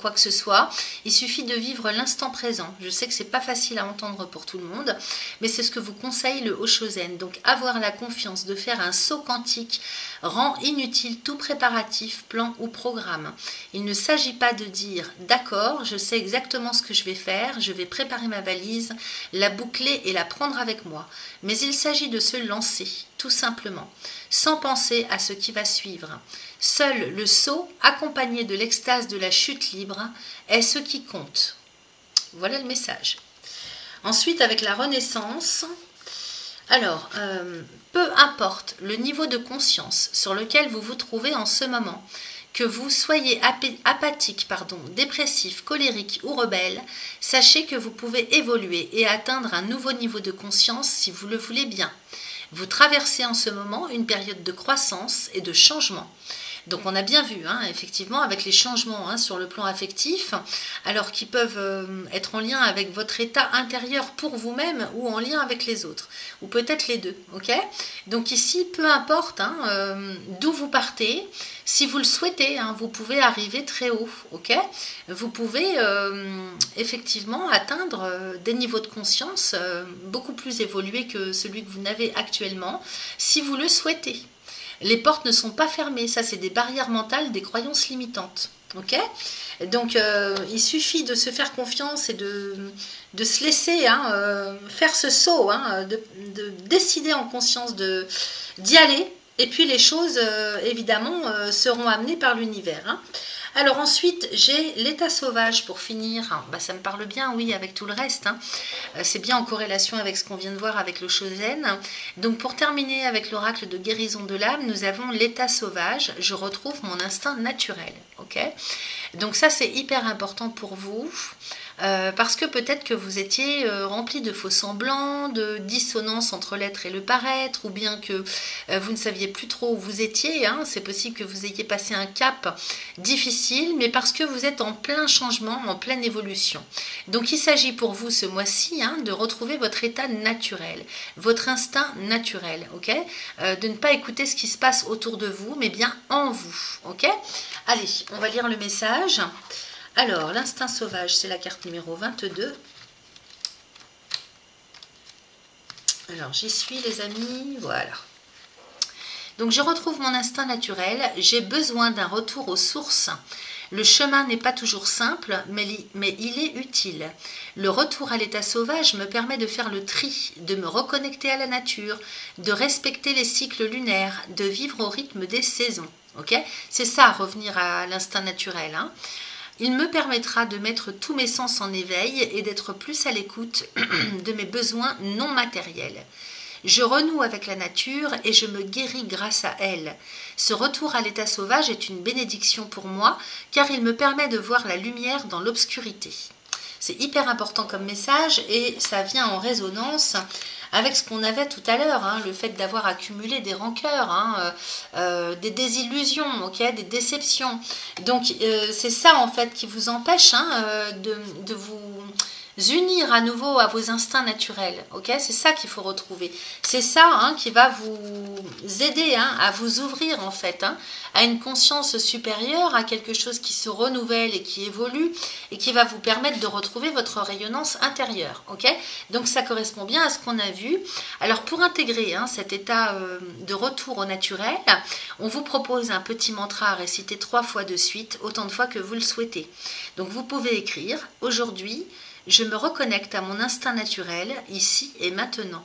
quoi que ce soit. Il suffit de vivre l'instant présent. Je sais que c'est pas facile à entendre pour tout le monde, mais c'est ce que vous conseille le Oshozen. Donc avoir la confiance de faire un saut quantique rend inutile tout préparatif, plan ou programme. Il ne s'agit pas de dire d'accord, je sais exactement ce que je vais faire, je vais préparer ma valise, la boucler et la prendre avec moi. Mais il s'agit de se lancer, tout simplement, sans penser à ce qui va suivre. Seul le saut, accompagné de l'extase de la chute libre, est ce qui compte. Voilà le message. Ensuite, avec la renaissance, alors, peu importe le niveau de conscience sur lequel vous vous trouvez en ce moment, que vous soyez apathique, dépressif, colérique ou rebelle, sachez que vous pouvez évoluer et atteindre un nouveau niveau de conscience si vous le voulez bien. Vous traversez en ce moment une période de croissance et de changement. Donc on a bien vu, effectivement, avec les changements sur le plan affectif, alors qui peuvent être en lien avec votre état intérieur pour vous-même ou en lien avec les autres, ou peut-être les deux, ok? Donc ici, peu importe d'où vous partez, si vous le souhaitez, vous pouvez arriver très haut, ok? Vous pouvez effectivement atteindre des niveaux de conscience beaucoup plus évolués que celui que vous n'avez actuellement, si vous le souhaitez. Les portes ne sont pas fermées, ça c'est des barrières mentales, des croyances limitantes. Ok? Donc il suffit de se faire confiance et de se laisser faire ce saut, de décider en conscience d'y aller. Et puis les choses, évidemment, seront amenées par l'univers. Alors ensuite, j'ai l'état sauvage pour finir. Ça me parle bien, oui, avec tout le reste. C'est bien en corrélation avec ce qu'on vient de voir avec le Oshozen. Donc pour terminer avec l'oracle de guérison de l'âme, nous avons l'état sauvage. Je retrouve mon instinct naturel. Ok? Donc ça, c'est hyper important pour vous. Parce que peut-être que vous étiez rempli de faux semblants, de dissonance entre l'être et le paraître, ou bien que vous ne saviez plus trop où vous étiez. C'est possible que vous ayez passé un cap difficile, mais parce que vous êtes en plein changement, en pleine évolution. Donc il s'agit pour vous ce mois-ci de retrouver votre état naturel, votre instinct naturel, ok? De ne pas écouter ce qui se passe autour de vous, mais bien en vous, ok? Allez, on va lire le message. Alors, l'instinct sauvage, c'est la carte numéro 22. Alors, j'y suis, les amis. Voilà. Donc, je retrouve mon instinct naturel. J'ai besoin d'un retour aux sources. Le chemin n'est pas toujours simple, mais il est utile. Le retour à l'état sauvage me permet de faire le tri, de me reconnecter à la nature, de respecter les cycles lunaires, de vivre au rythme des saisons. Okay ? C'est ça, revenir à l'instinct naturel. Il me permettra de mettre tous mes sens en éveil et d'être plus à l'écoute de mes besoins non matériels. Je renoue avec la nature et je me guéris grâce à elle. Ce retour à l'état sauvage est une bénédiction pour moi car il me permet de voir la lumière dans l'obscurité. C'est hyper important comme message et ça vient en résonance avec ce qu'on avait tout à l'heure, le fait d'avoir accumulé des rancœurs, des désillusions, des déceptions. Donc c'est ça en fait qui vous empêche de vous unir à nouveau à vos instincts naturels, c'est ça qu'il faut retrouver. C'est ça qui va vous aider à vous ouvrir en fait, à une conscience supérieure, à quelque chose qui se renouvelle et qui évolue et qui va vous permettre de retrouver votre rayonnance intérieure. Donc ça correspond bien à ce qu'on a vu. Alors pour intégrer cet état de retour au naturel, on vous propose un petit mantra à réciter 3 fois de suite, autant de fois que vous le souhaitez. Donc vous pouvez écrire « Aujourd'hui, je me reconnecte à mon instinct naturel, ici et maintenant.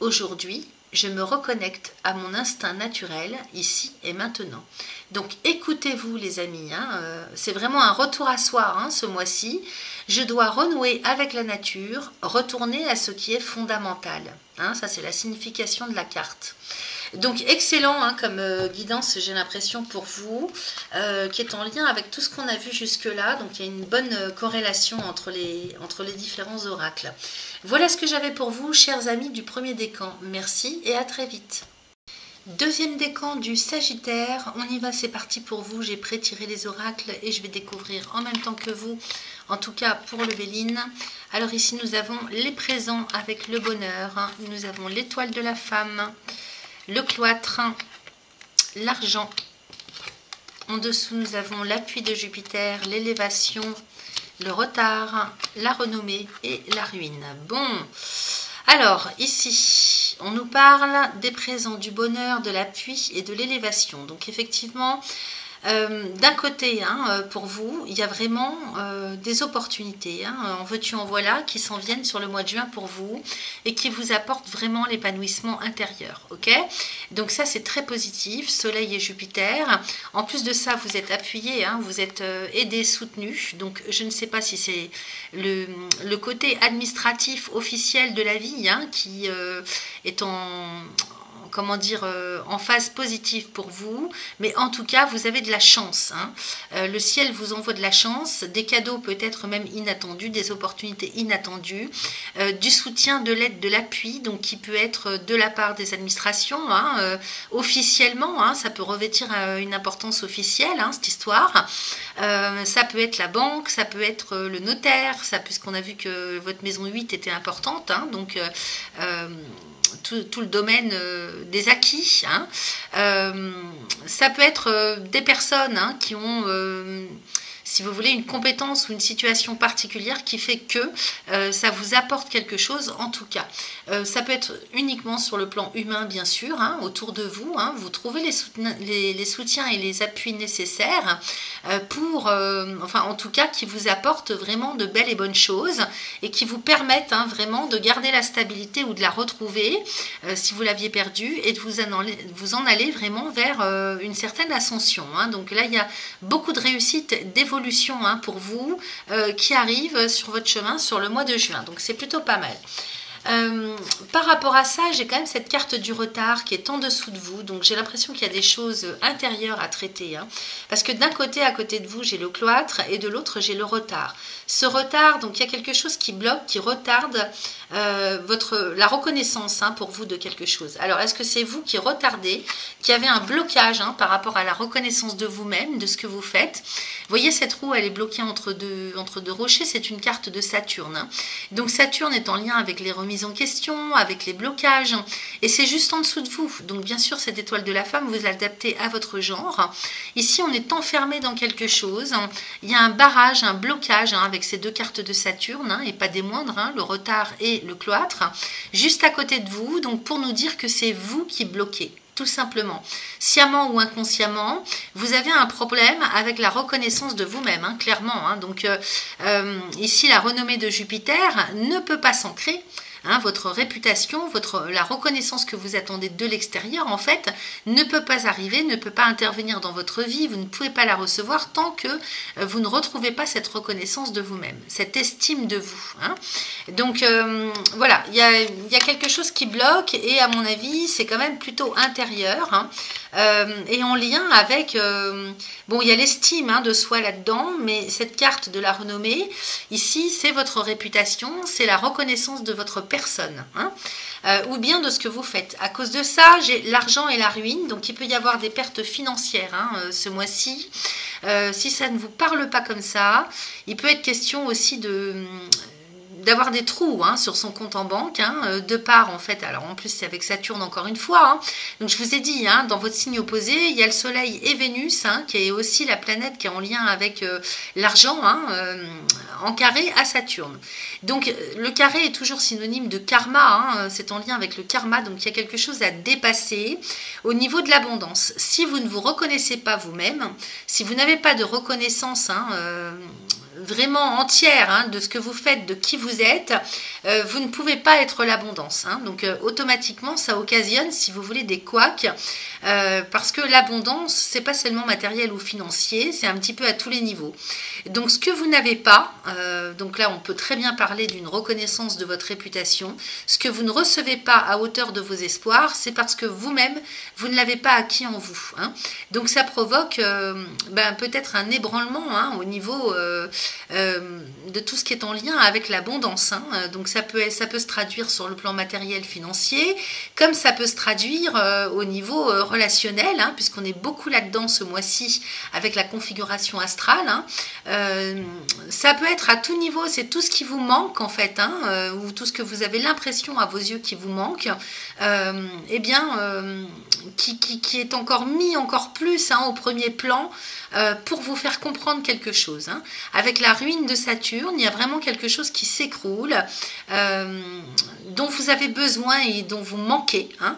Aujourd'hui, je me reconnecte à mon instinct naturel, ici et maintenant. Donc écoutez-vous les amis, hein, c'est vraiment un retour à soi hein, ce mois-ci. Je dois renouer avec la nature, retourner à ce qui est fondamental. Hein, ça c'est la signification de la carte. Donc excellent hein, comme guidance, j'ai l'impression pour vous, qui est en lien avec tout ce qu'on a vu jusque-là. Donc il y a une bonne corrélation entre les différents oracles. Voilà ce que j'avais pour vous, chers amis du premier décan. Merci et à très vite. Deuxième décan du Sagittaire, on y va, c'est parti pour vous. J'ai pré-tiré les oracles et je vais découvrir en même temps que vous, en tout cas pour le Béline. Alors ici nous avons les présents avec le bonheur, nous avons l'étoile de la femme, le cloître, l'argent. En dessous, nous avons l'appui de Jupiter, l'élévation, le retard, la renommée et la ruine. Bon, alors ici, on nous parle des présents, du bonheur, de l'appui et de l'élévation. Donc effectivement, d'un côté, hein, pour vous, il y a vraiment des opportunités, hein, en veux-tu en voilà, qui s'en viennent sur le mois de juin pour vous et qui vous apportent vraiment l'épanouissement intérieur. Ok, donc ça c'est très positif, Soleil et Jupiter. En plus de ça, vous êtes appuyé, hein, vous êtes aidé, soutenu. Donc je ne sais pas si c'est le côté administratif officiel de la vie hein, qui est comment dire, en phase positive pour vous, mais en tout cas, vous avez de la chance. Hein. Le ciel vous envoie de la chance, des cadeaux peut-être même inattendus, des opportunités inattendues, du soutien, de l'aide, de l'appui, donc qui peut être de la part des administrations, hein, officiellement, hein, ça peut revêtir une importance officielle, hein, cette histoire. Ça peut être la banque, ça peut être le notaire, ça, puisqu'on a vu que votre maison 8 était importante, hein, donc tout le domaine des acquis. Hein. Ça peut être des personnes hein, qui ont, si vous voulez, une compétence ou une situation particulière qui fait que ça vous apporte quelque chose en tout cas. Ça peut être uniquement sur le plan humain bien sûr, hein, autour de vous. Hein, vous trouvez les soutiens et les appuis nécessaires pour, enfin en tout cas, qui vous apportent vraiment de belles et bonnes choses et qui vous permettent hein, vraiment de garder la stabilité ou de la retrouver si vous l'aviez perdue et de vous en aller vraiment vers une certaine ascension. Hein. Donc là, il y a beaucoup de réussite, d'évolution hein, pour vous qui arrive sur votre chemin sur le mois de juin. Donc c'est plutôt pas mal. Par rapport à ça, j'ai quand même cette carte du retard qui est en dessous de vous, donc j'ai l'impression qu'il y a des choses intérieures à traiter, hein, parce que d'un côté, à côté de vous, j'ai le cloître et de l'autre, j'ai le retard. Ce retard, donc il y a quelque chose qui bloque, qui retarde la reconnaissance hein, pour vous de quelque chose. Alors, est-ce que c'est vous qui retardez, qui avez un blocage hein, par rapport à la reconnaissance de vous-même, de ce que vous faites? Vous voyez, cette roue, elle est bloquée entre deux rochers, c'est une carte de Saturne. Hein. Donc, Saturne est en lien avec les remises en question, avec les blocages, et c'est juste en dessous de vous. Donc, bien sûr, cette étoile de la femme, vous l'adaptez à votre genre. Ici, on est enfermé dans quelque chose. Il y a un barrage, un blocage hein, avec ces deux cartes de Saturne, hein, et pas des moindres, hein, le retard et le cloître, juste à côté de vous, donc pour nous dire que c'est vous qui bloquez. Tout simplement, sciemment ou inconsciemment, vous avez un problème avec la reconnaissance de vous-même, hein, clairement. Hein. Donc ici, la renommée de Jupiter ne peut pas s'ancrer. Hein, votre réputation, la reconnaissance que vous attendez de l'extérieur, en fait, ne peut pas arriver, ne peut pas intervenir dans votre vie, vous ne pouvez pas la recevoir tant que vous ne retrouvez pas cette reconnaissance de vous-même, cette estime de vous. Hein. Donc, voilà, il y a quelque chose qui bloque et à mon avis, c'est quand même plutôt intérieur hein, et en lien avec... bon, il y a l'estime hein, de soi là-dedans, mais cette carte de la renommée, ici, c'est votre réputation, c'est la reconnaissance de votre personne, hein, ou bien de ce que vous faites. À cause de ça, j'ai l'argent et la ruine, donc il peut y avoir des pertes financières hein, ce mois-ci. Si ça ne vous parle pas comme ça, il peut être question aussi d'avoir des trous hein, sur son compte en banque, hein, de part en fait, alors en plus c'est avec Saturne encore une fois, hein. Donc je vous ai dit, hein, dans votre signe opposé, il y a le Soleil et Vénus, hein, qui est aussi la planète qui est en lien avec l'argent, hein, en carré à Saturne. Donc le carré est toujours synonyme de karma, hein, c'est en lien avec le karma, donc il y a quelque chose à dépasser au niveau de l'abondance. Si vous ne vous reconnaissez pas vous-même, si vous n'avez pas de reconnaissance, hein, vraiment entière hein, de ce que vous faites, de qui vous vous êtes, vous ne pouvez pas être l'abondance. Hein. Donc automatiquement, ça occasionne, si vous voulez, des couacs, parce que l'abondance, c'est pas seulement matériel ou financier, c'est un petit peu à tous les niveaux. Donc ce que vous n'avez pas, donc là on peut très bien parler d'une reconnaissance de votre réputation, ce que vous ne recevez pas à hauteur de vos espoirs, c'est parce que vous-même, vous ne l'avez pas acquis en vous. Hein. Donc ça provoque peut-être un ébranlement au niveau de tout ce qui est en lien avec l'abondance. Hein. Donc ça peut se traduire sur le plan matériel, financier, comme ça peut se traduire au niveau relationnel, hein, puisqu'on est beaucoup là-dedans ce mois-ci avec la configuration astrale. Hein. Ça peut être à tout niveau, c'est tout ce qui vous manque en fait, hein, ou tout ce que vous avez l'impression à vos yeux qui vous manque, qui est encore mis encore plus au premier plan pour vous faire comprendre quelque chose. Hein. Avec la ruine de Saturne, il y a vraiment quelque chose qui s'écroule, dont vous avez besoin et dont vous manquez, hein,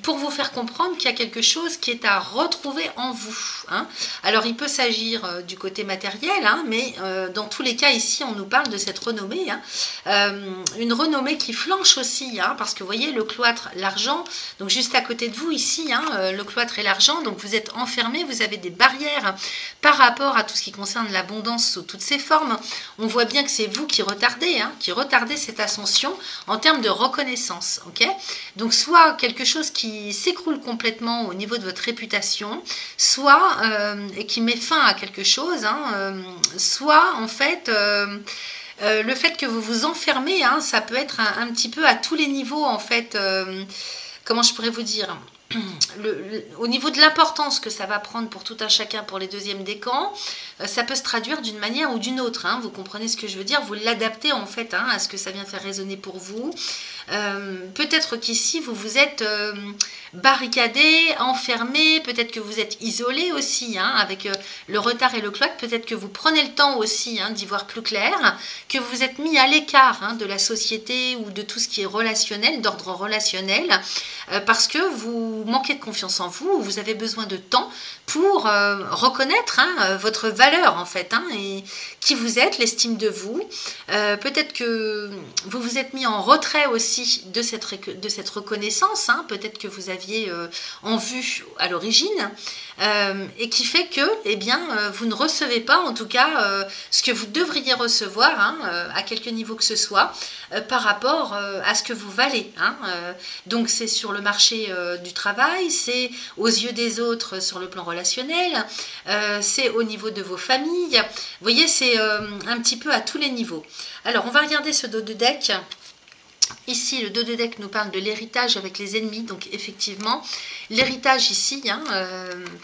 pour vous faire comprendre qu'il y a quelque chose qui est à retrouver en vous. Hein. Alors il peut s'agir du côté matériel, hein, mais dans tous les cas ici on nous parle de cette renommée, hein, une renommée qui flanche aussi, hein, parce que vous voyez le cloître, l'argent, donc juste à côté de vous ici, hein, le cloître et l'argent, donc vous êtes enfermé, vous avez des barrières par rapport à tout ce qui concerne l'abondance sous toutes ses formes. On voit bien que c'est vous qui retardez, hein, cette ascension en termes de reconnaissance. Okay, donc soit quelque chose qui s'écroule complètement au niveau de votre réputation, soit et qui met fin à quelque chose, hein, soit en fait le fait que vous vous enfermez, hein, ça peut être un petit peu à tous les niveaux en fait, comment je pourrais vous dire, au niveau de l'importance que ça va prendre pour tout un chacun pour les deuxièmes décans, ça peut se traduire d'une manière ou d'une autre, hein, vous comprenez ce que je veux dire, vous l'adaptez en fait, hein, à ce que ça vient faire résonner pour vous. Peut-être qu'ici vous vous êtes barricadé, enfermé, peut-être que vous êtes isolé aussi, hein, avec le retard et le cloître, peut-être que vous prenez le temps aussi, hein, d'y voir plus clair, que vous vous êtes mis à l'écart, hein, de la société ou de tout ce qui est relationnel, d'ordre relationnel, parce que vous manquez de confiance en vous, ou vous avez besoin de temps pour reconnaître, hein, votre valeur en fait, hein, et qui vous êtes, l'estime de vous. Peut-être que vous vous êtes mis en retrait aussi de cette reconnaissance, hein, peut-être que vous aviez en vue à l'origine, et qui fait que vous ne recevez pas en tout cas ce que vous devriez recevoir, hein, à quelque niveau que ce soit, par rapport à ce que vous valez. Hein, donc c'est sur le marché du travail, c'est aux yeux des autres sur le plan relationnel, c'est au niveau de vos familles. Vous voyez, c'est un petit peu à tous les niveaux. Alors on va regarder ce dos de deck. Ici, le dos de deck nous parle de l'héritage avec les ennemis. Donc, effectivement, l'héritage ici, hein,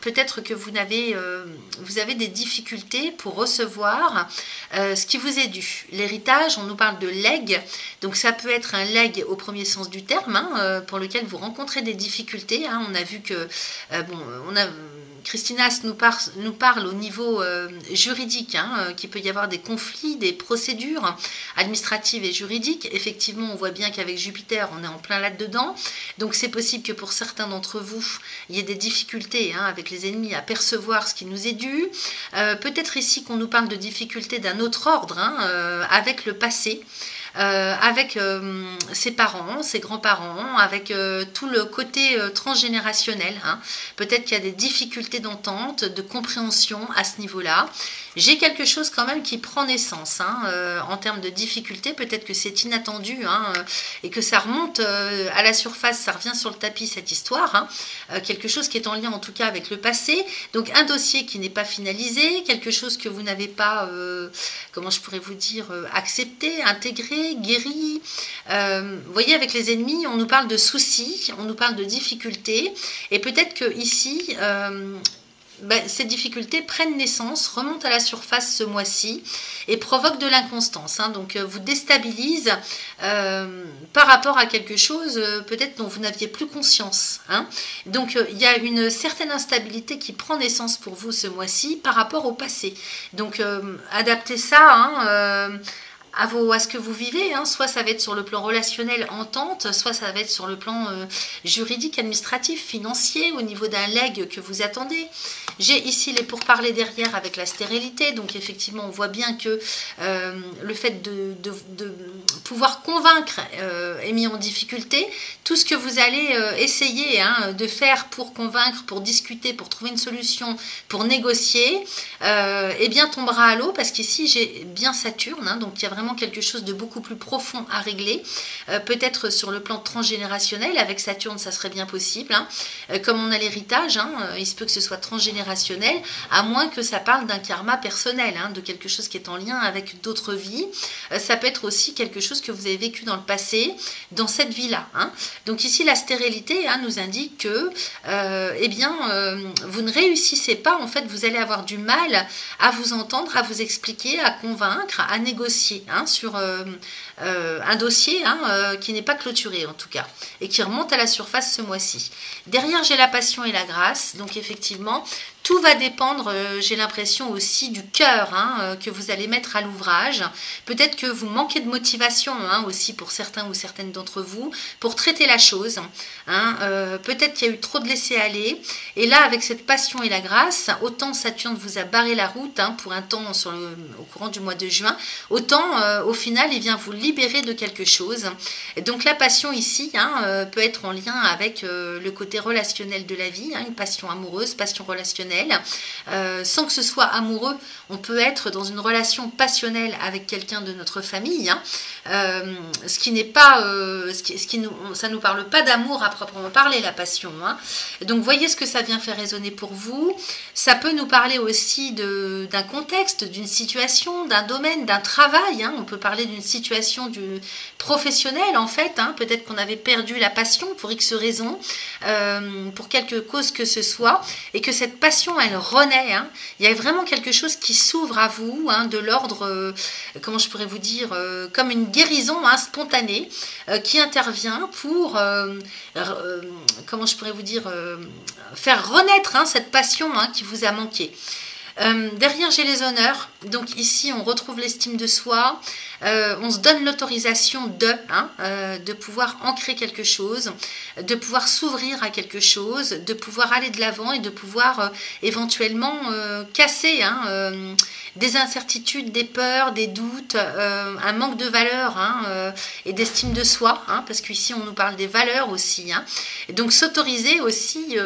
peut-être que vous avez des difficultés pour recevoir ce qui vous est dû. L'héritage, on nous parle de legs. Donc, ça peut être un leg au premier sens du terme, hein, pour lequel vous rencontrez des difficultés. Hein. On a vu que, Christinas nous parle au niveau juridique, hein, qu'il peut y avoir des conflits, des procédures administratives et juridiques. Effectivement, on voit bien qu'avec Jupiter, on est en plein là-dedans. Donc, c'est possible que pour certains d'entre vous, il y ait des difficultés, hein, avec les ennemis à percevoir ce qui nous est dû. Peut-être ici qu'on nous parle de difficultés d'un autre ordre, hein, avec le passé. Avec ses parents, ses grands-parents, avec tout le côté transgénérationnel. Hein. Peut-être qu'il y a des difficultés d'entente, de compréhension à ce niveau-là. J'ai quelque chose quand même qui prend naissance, hein, en termes de difficultés. Peut-être que c'est inattendu, hein, et que ça remonte à la surface, ça revient sur le tapis cette histoire. Hein. Quelque chose qui est en lien en tout cas avec le passé. Donc un dossier qui n'est pas finalisé, quelque chose que vous n'avez pas, comment je pourrais vous dire, accepté, intégré, guéri. Vous voyez, avec les ennemis, on nous parle de soucis, on nous parle de difficultés. Et peut-être que ici... ces difficultés prennent naissance, remontent à la surface ce mois-ci et provoquent de l'inconstance. Hein, donc vous déstabilisent par rapport à quelque chose peut-être dont vous n'aviez plus conscience. Hein. Donc il y a une certaine instabilité qui prend naissance pour vous ce mois-ci par rapport au passé. Donc adaptez ça, hein, à ce que vous vivez, hein. Soit ça va être sur le plan relationnel, entente, soit ça va être sur le plan juridique, administratif, financier, au niveau d'un legs que vous attendez. J'ai ici les pourparlers derrière avec la stérilité, donc effectivement on voit bien que le fait de pouvoir convaincre est mis en difficulté. Tout ce que vous allez essayer de faire pour convaincre, pour discuter, pour trouver une solution, pour négocier, eh bien tombera à l'eau, parce qu'ici j'ai bien Saturne, hein, donc il y a vraiment quelque chose de beaucoup plus profond à régler, peut-être sur le plan transgénérationnel. Avec Saturne ça serait bien possible, hein. Comme on a l'héritage, hein, il se peut que ce soit transgénérationnel, à moins que ça parle d'un karma personnel, hein, de quelque chose qui est en lien avec d'autres vies. Ça peut être aussi quelque chose que vous avez vécu dans le passé, dans cette vie-là, hein. Donc ici la stérilité, hein, nous indique que eh bien, vous ne réussissez pas, en fait vous allez avoir du mal à vous entendre, à vous expliquer, à convaincre, à négocier, hein, sur un dossier, hein, qui n'est pas clôturé en tout cas, et qui remonte à la surface ce mois-ci. Derrière j'ai la passion et la grâce, donc effectivement tout va dépendre, j'ai l'impression aussi, du cœur, hein, que vous allez mettre à l'ouvrage. Peut-être que vous manquez de motivation, hein, aussi pour certains ou certaines d'entre vous, pour traiter la chose, hein. Peut-être qu'il y a eu trop de laisser-aller. Et là, avec cette passion et la grâce, autant Saturne vous a barré la route, hein, pour un temps au courant du mois de juin, autant au final, il vient vous libérer de quelque chose. Et donc la passion ici, hein, peut être en lien avec le côté relationnel de la vie, hein, une passion amoureuse, passion relationnelle. Sans que ce soit amoureux, on peut être dans une relation passionnelle avec quelqu'un de notre famille, hein, ce qui n'est pas, ça nous parle pas d'amour à proprement parler, la passion, hein. Donc voyez ce que ça vient faire résonner pour vous. Ça peut nous parler aussi d'un contexte, d'une situation, d'un domaine, d'un travail, hein. On peut parler d'une situation professionnelle en fait, hein. Peut-être qu'on avait perdu la passion pour X raisons, pour quelque cause que ce soit, et que cette passion elle renaît, hein. Il y a vraiment quelque chose qui s'ouvre à vous, hein, de l'ordre, comment je pourrais vous dire, comme une guérison, hein, spontanée, qui intervient pour, comment je pourrais vous dire, faire renaître, hein, cette passion, hein, qui vous a manqué. Derrière j'ai les honneurs, donc ici on retrouve l'estime de soi, on se donne l'autorisation de pouvoir ancrer quelque chose, de pouvoir s'ouvrir à quelque chose, de pouvoir aller de l'avant et de pouvoir éventuellement casser, hein, des incertitudes, des peurs, des doutes, un manque de valeur, hein, et d'estime de soi, hein, parce qu'ici on nous parle des valeurs aussi, hein. Et donc s'autoriser aussi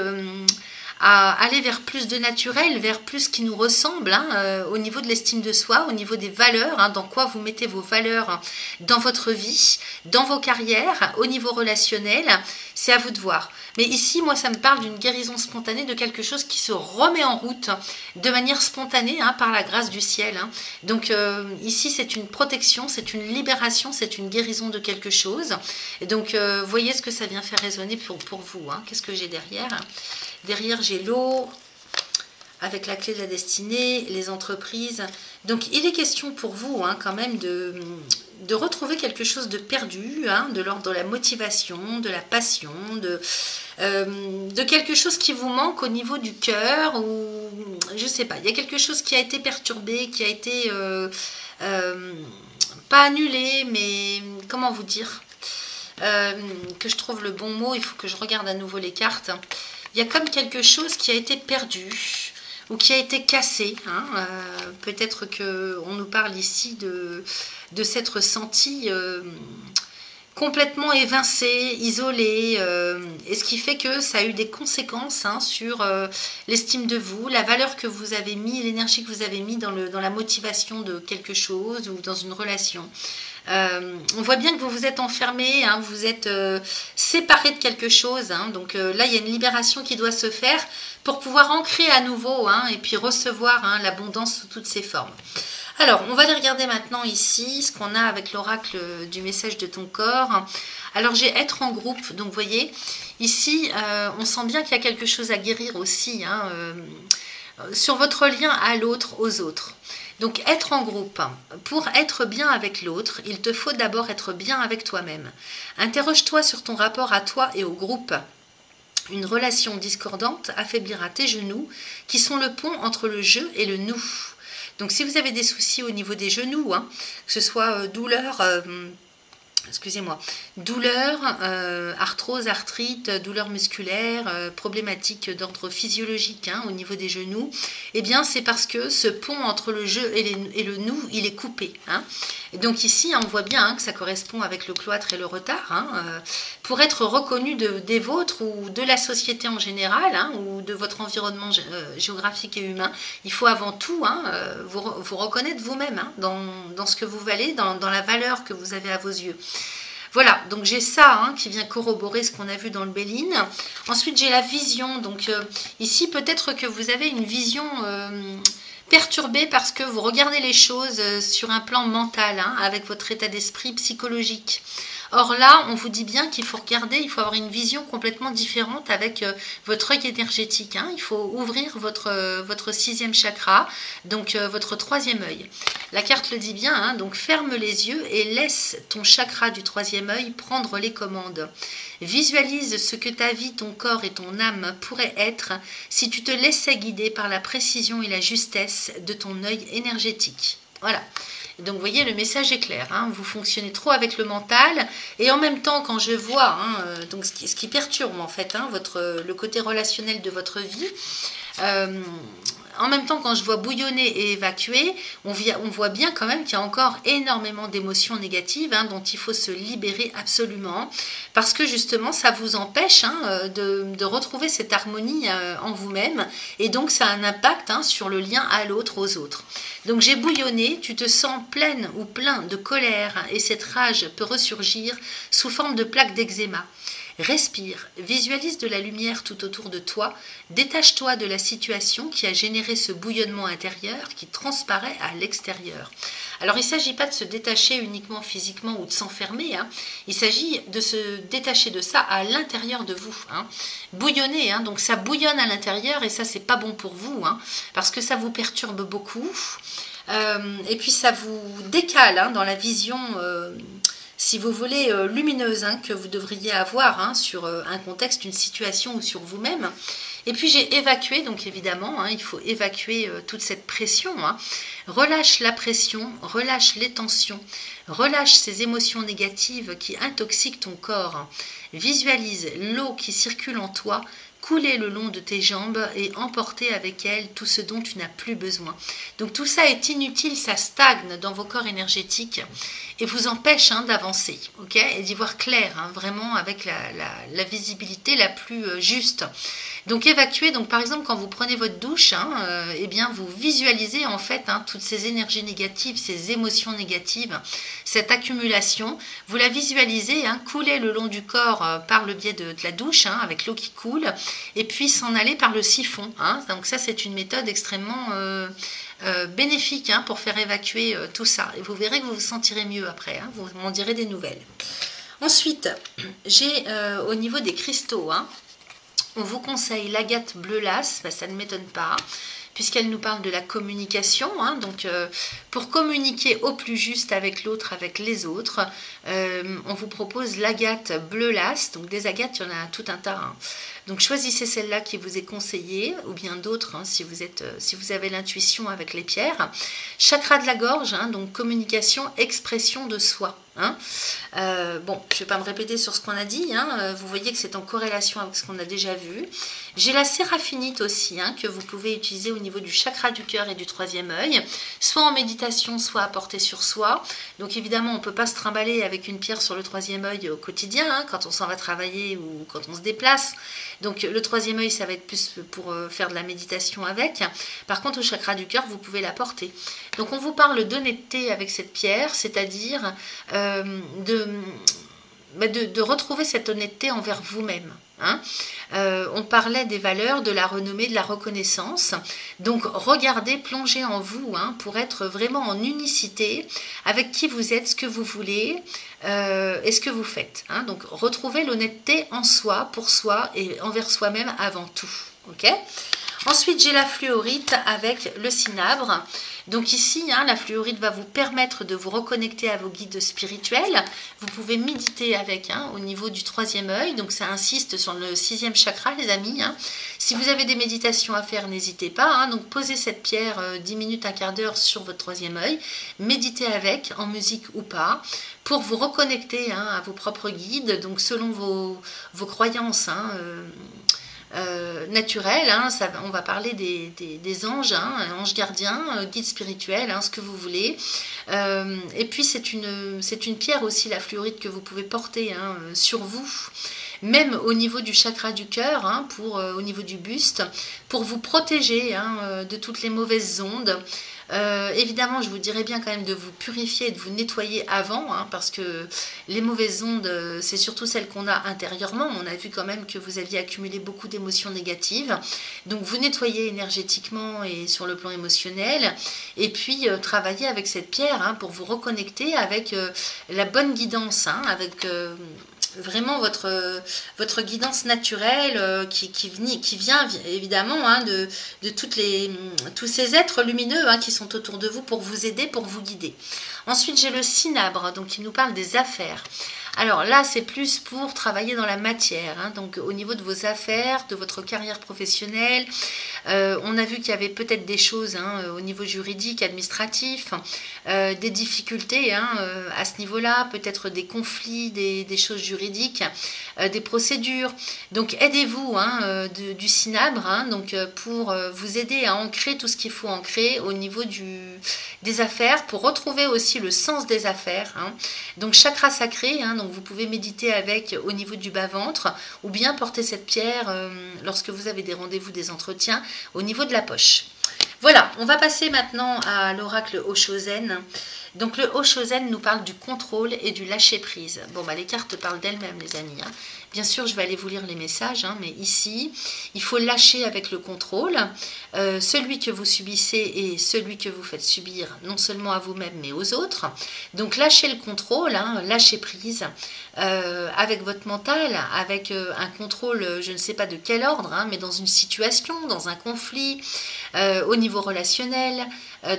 à aller vers plus de naturel, vers plus qui nous ressemble, hein, au niveau de l'estime de soi, au niveau des valeurs, hein, dans quoi vous mettez vos valeurs dans votre vie, dans vos carrières, au niveau relationnel, c'est à vous de voir. Mais ici, moi, ça me parle d'une guérison spontanée, de quelque chose qui se remet en route de manière spontanée, hein, par la grâce du ciel, hein. Donc ici, c'est une protection, c'est une libération, c'est une guérison de quelque chose. Et donc, voyez ce que ça vient faire résonner pour vous, hein. Qu'est-ce que j'ai derrière ? Derrière, j'ai l'eau, avec la clé de la destinée, les entreprises. Donc, il est question pour vous, hein, quand même, de retrouver quelque chose de perdu, hein, de l'ordre de la motivation, de la passion, de quelque chose qui vous manque au niveau du cœur, ou je ne sais pas, il y a quelque chose qui a été perturbé, qui a été, pas annulé, mais comment vous dire, que je trouve le bon mot, il faut que je regarde à nouveau les cartes. Il y a comme quelque chose qui a été perdu ou qui a été cassé, hein. Peut-être qu'on nous parle ici de s'être senti complètement évincé, isolé, et ce qui fait que ça a eu des conséquences, hein, sur l'estime de vous, la valeur que vous avez mis, l'énergie que vous avez mis dans la motivation de quelque chose ou dans une relation. On voit bien que vous vous êtes enfermé, hein, vous êtes séparé de quelque chose, hein, donc là il y a une libération qui doit se faire pour pouvoir ancrer à nouveau, hein, et puis recevoir, hein, l'abondance sous toutes ses formes. Alors on va aller regarder maintenant ici ce qu'on a avec l'oracle du message de ton corps. Alors j'ai être en groupe, donc vous voyez ici on sent bien qu'il y a quelque chose à guérir aussi, hein, sur votre lien à l'autre, aux autres. Donc être en groupe, pour être bien avec l'autre, il te faut d'abord être bien avec toi-même. Interroge-toi sur ton rapport à toi et au groupe. Une relation discordante affaiblira tes genoux, qui sont le pont entre le je et le nous. Donc si vous avez des soucis au niveau des genoux, hein, que ce soit douleur... excusez-moi, douleur, arthrose, arthrite, douleur musculaire, problématique d'ordre physiologique hein, au niveau des genoux, eh bien c'est parce que ce pont entre le jeu et le nous, il est coupé. Hein. Et donc ici, on voit bien hein, que ça correspond avec le cloître et le retard. Hein, pour être reconnu des vôtres ou de la société en général, hein, ou de votre environnement géographique et humain, il faut avant tout hein, vous reconnaître vous-même hein, dans ce que vous valez, dans la valeur que vous avez à vos yeux. Voilà, donc j'ai ça hein, qui vient corroborer ce qu'on a vu dans le Béline. Ensuite, j'ai la vision. Donc ici, peut-être que vous avez une vision perturbée parce que vous regardez les choses sur un plan mental, hein, avec votre état d'esprit psychologique. Or là, on vous dit bien qu'il faut regarder, il faut avoir une vision complètement différente avec votre œil énergétique. Hein. Il faut ouvrir votre sixième chakra, donc votre troisième œil. La carte le dit bien, hein, donc ferme les yeux et laisse ton chakra du troisième œil prendre les commandes. Visualise ce que ta vie, ton corps et ton âme pourraient être si tu te laissais guider par la précision et la justesse de ton œil énergétique. Voilà. Donc vous voyez, le message est clair, hein, vous fonctionnez trop avec le mental et en même temps quand je vois hein, donc ce qui perturbe en fait hein, le côté relationnel de votre vie, en même temps quand je vois bouillonner et évacuer, on voit bien quand même qu'il y a encore énormément d'émotions négatives hein, dont il faut se libérer absolument parce que justement ça vous empêche hein, de retrouver cette harmonie en vous-même et donc ça a un impact hein, sur le lien à l'autre, aux autres. Donc j'ai bouillonné, tu te sens pleine ou plein de colère et cette rage peut ressurgir sous forme de plaques d'eczéma. Respire, visualise de la lumière tout autour de toi, détache-toi de la situation qui a généré ce bouillonnement intérieur qui transparaît à l'extérieur. Alors il ne s'agit pas de se détacher uniquement physiquement ou de s'enfermer, hein. Il s'agit de se détacher de ça à l'intérieur de vous. Hein. Bouillonner, hein, donc ça bouillonne à l'intérieur et ça c'est pas bon pour vous, hein, parce que ça vous perturbe beaucoup et puis ça vous décale hein, dans la vision... si vous voulez, lumineuse hein, que vous devriez avoir hein, sur un contexte, une situation ou sur vous-même. Et puis j'ai évacué, donc évidemment, hein, il faut évacuer toute cette pression. Hein. Relâche la pression, relâche les tensions, relâche ces émotions négatives qui intoxiquent ton corps. Visualise l'eau qui circule en toi, couler le long de tes jambes et emporter avec elle tout ce dont tu n'as plus besoin. Donc tout ça est inutile, ça stagne dans vos corps énergétiques et vous empêche hein, d'avancer, ok, et d'y voir clair, hein, vraiment avec la visibilité la plus juste. Donc évacuer, donc par exemple quand vous prenez votre douche, hein, eh bien vous visualisez en fait hein, toutes ces énergies négatives, ces émotions négatives, cette accumulation, vous la visualisez hein, couler le long du corps par le biais de la douche, hein, avec l'eau qui coule, et puis s'en aller par le siphon. Hein. Donc ça c'est une méthode extrêmement bénéfique hein, pour faire évacuer tout ça. Et vous verrez que vous vous sentirez mieux après, hein, vous m'en direz des nouvelles. Ensuite, j'ai au niveau des cristaux, hein, on vous conseille l'agate bleu las, ben, ça ne m'étonne pas, puisqu'elle nous parle de la communication. Hein, donc, pour communiquer au plus juste avec l'autre, avec les autres, on vous propose l'agate bleu las. Donc, des agates, il y en a tout un tas. Hein. Donc, choisissez celle-là qui vous est conseillée, ou bien d'autres, hein, si vous avez l'intuition avec les pierres. Chakra de la gorge, hein, donc communication, expression de soi. Hein. Bon, je ne vais pas me répéter sur ce qu'on a dit, hein. Vous voyez que c'est en corrélation avec ce qu'on a déjà vu. J'ai la séraphinite aussi, hein, que vous pouvez utiliser au niveau du chakra du cœur et du troisième œil, soit en méditation, soit à porter sur soi. Donc évidemment, on ne peut pas se trimballer avec une pierre sur le troisième œil au quotidien, hein, quand on s'en va travailler ou quand on se déplace. Donc le troisième œil, ça va être plus pour faire de la méditation avec. Par contre, au chakra du cœur, vous pouvez la porter. Donc on vous parle d'honnêteté avec cette pierre, c'est-à-dire de retrouver cette honnêteté envers vous-même. Hein. On parlait des valeurs, de la renommée, de la reconnaissance. Donc regardez, plongez en vous hein, pour être vraiment en unicité avec qui vous êtes, ce que vous voulez et ce que vous faites. Hein. Donc retrouvez l'honnêteté en soi, pour soi et envers soi-même avant tout. Okay. Ensuite, j'ai la fluorite avec le cinabre. Donc ici, la fluorite va vous permettre de vous reconnecter à vos guides spirituels. Vous pouvez méditer avec au niveau du 3e œil. Donc ça insiste sur le 6e chakra, les amis. Si vous avez des méditations à faire, n'hésitez pas. Donc posez cette pierre 10 minutes, un quart d'heure sur votre 3e œil. Méditez avec, en musique ou pas, pour vous reconnecter à vos propres guides. Donc selon vos croyances naturel, on va parler des anges, anges gardiens, guides spirituels, ce que vous voulez. Et puis c'est une pierre aussi, la fluorite, que vous pouvez porter sur vous, même au niveau du chakra du cœur, au niveau du buste, pour vous protéger de toutes les mauvaises ondes. Évidemment, je vous dirais bien quand même de vous purifier et de vous nettoyer avant, parce que les mauvaises ondes, c'est surtout celles qu'on a intérieurement. On a vu quand même que vous aviez accumulé beaucoup d'émotions négatives. Donc, vous nettoyez énergétiquement et sur le plan émotionnel. Et puis, travaillez avec cette pierre pour vous reconnecter avec la bonne guidance, avec... vraiment votre guidance naturelle qui vient évidemment de tous ces êtres lumineux qui sont autour de vous pour vous aider, pour vous guider. Ensuite, j'ai le cinabre, donc il nous parle des affaires. Alors là, c'est plus pour travailler dans la matière, donc au niveau de vos affaires, de votre carrière professionnelle. On a vu qu'il y avait peut-être des choses au niveau juridique, administratif, des difficultés à ce niveau-là, peut-être des conflits, des choses juridiques, des procédures. Donc aidez-vous du cinabre pour vous aider à ancrer tout ce qu'il faut ancrer au niveau des affaires, pour retrouver aussi le sens des affaires. Donc chakra sacré, donc vous pouvez méditer avec au niveau du bas-ventre, ou bien porter cette pierre lorsque vous avez des rendez-vous, des entretiens, au niveau de la poche. Voilà, on va passer maintenant à l'oracle Oshozen. Donc le Oshozen nous parle du contrôle et du lâcher-prise. Bon, les cartes parlent d'elles-mêmes, les amis. Bien sûr, je vais aller vous lire les messages, mais ici, il faut lâcher avec le contrôle, celui que vous subissez et celui que vous faites subir, non seulement à vous-même, mais aux autres. Donc, lâchez le contrôle, lâchez prise avec votre mental, avec un contrôle, je ne sais pas de quel ordre, mais dans une situation, dans un conflit, au niveau relationnel,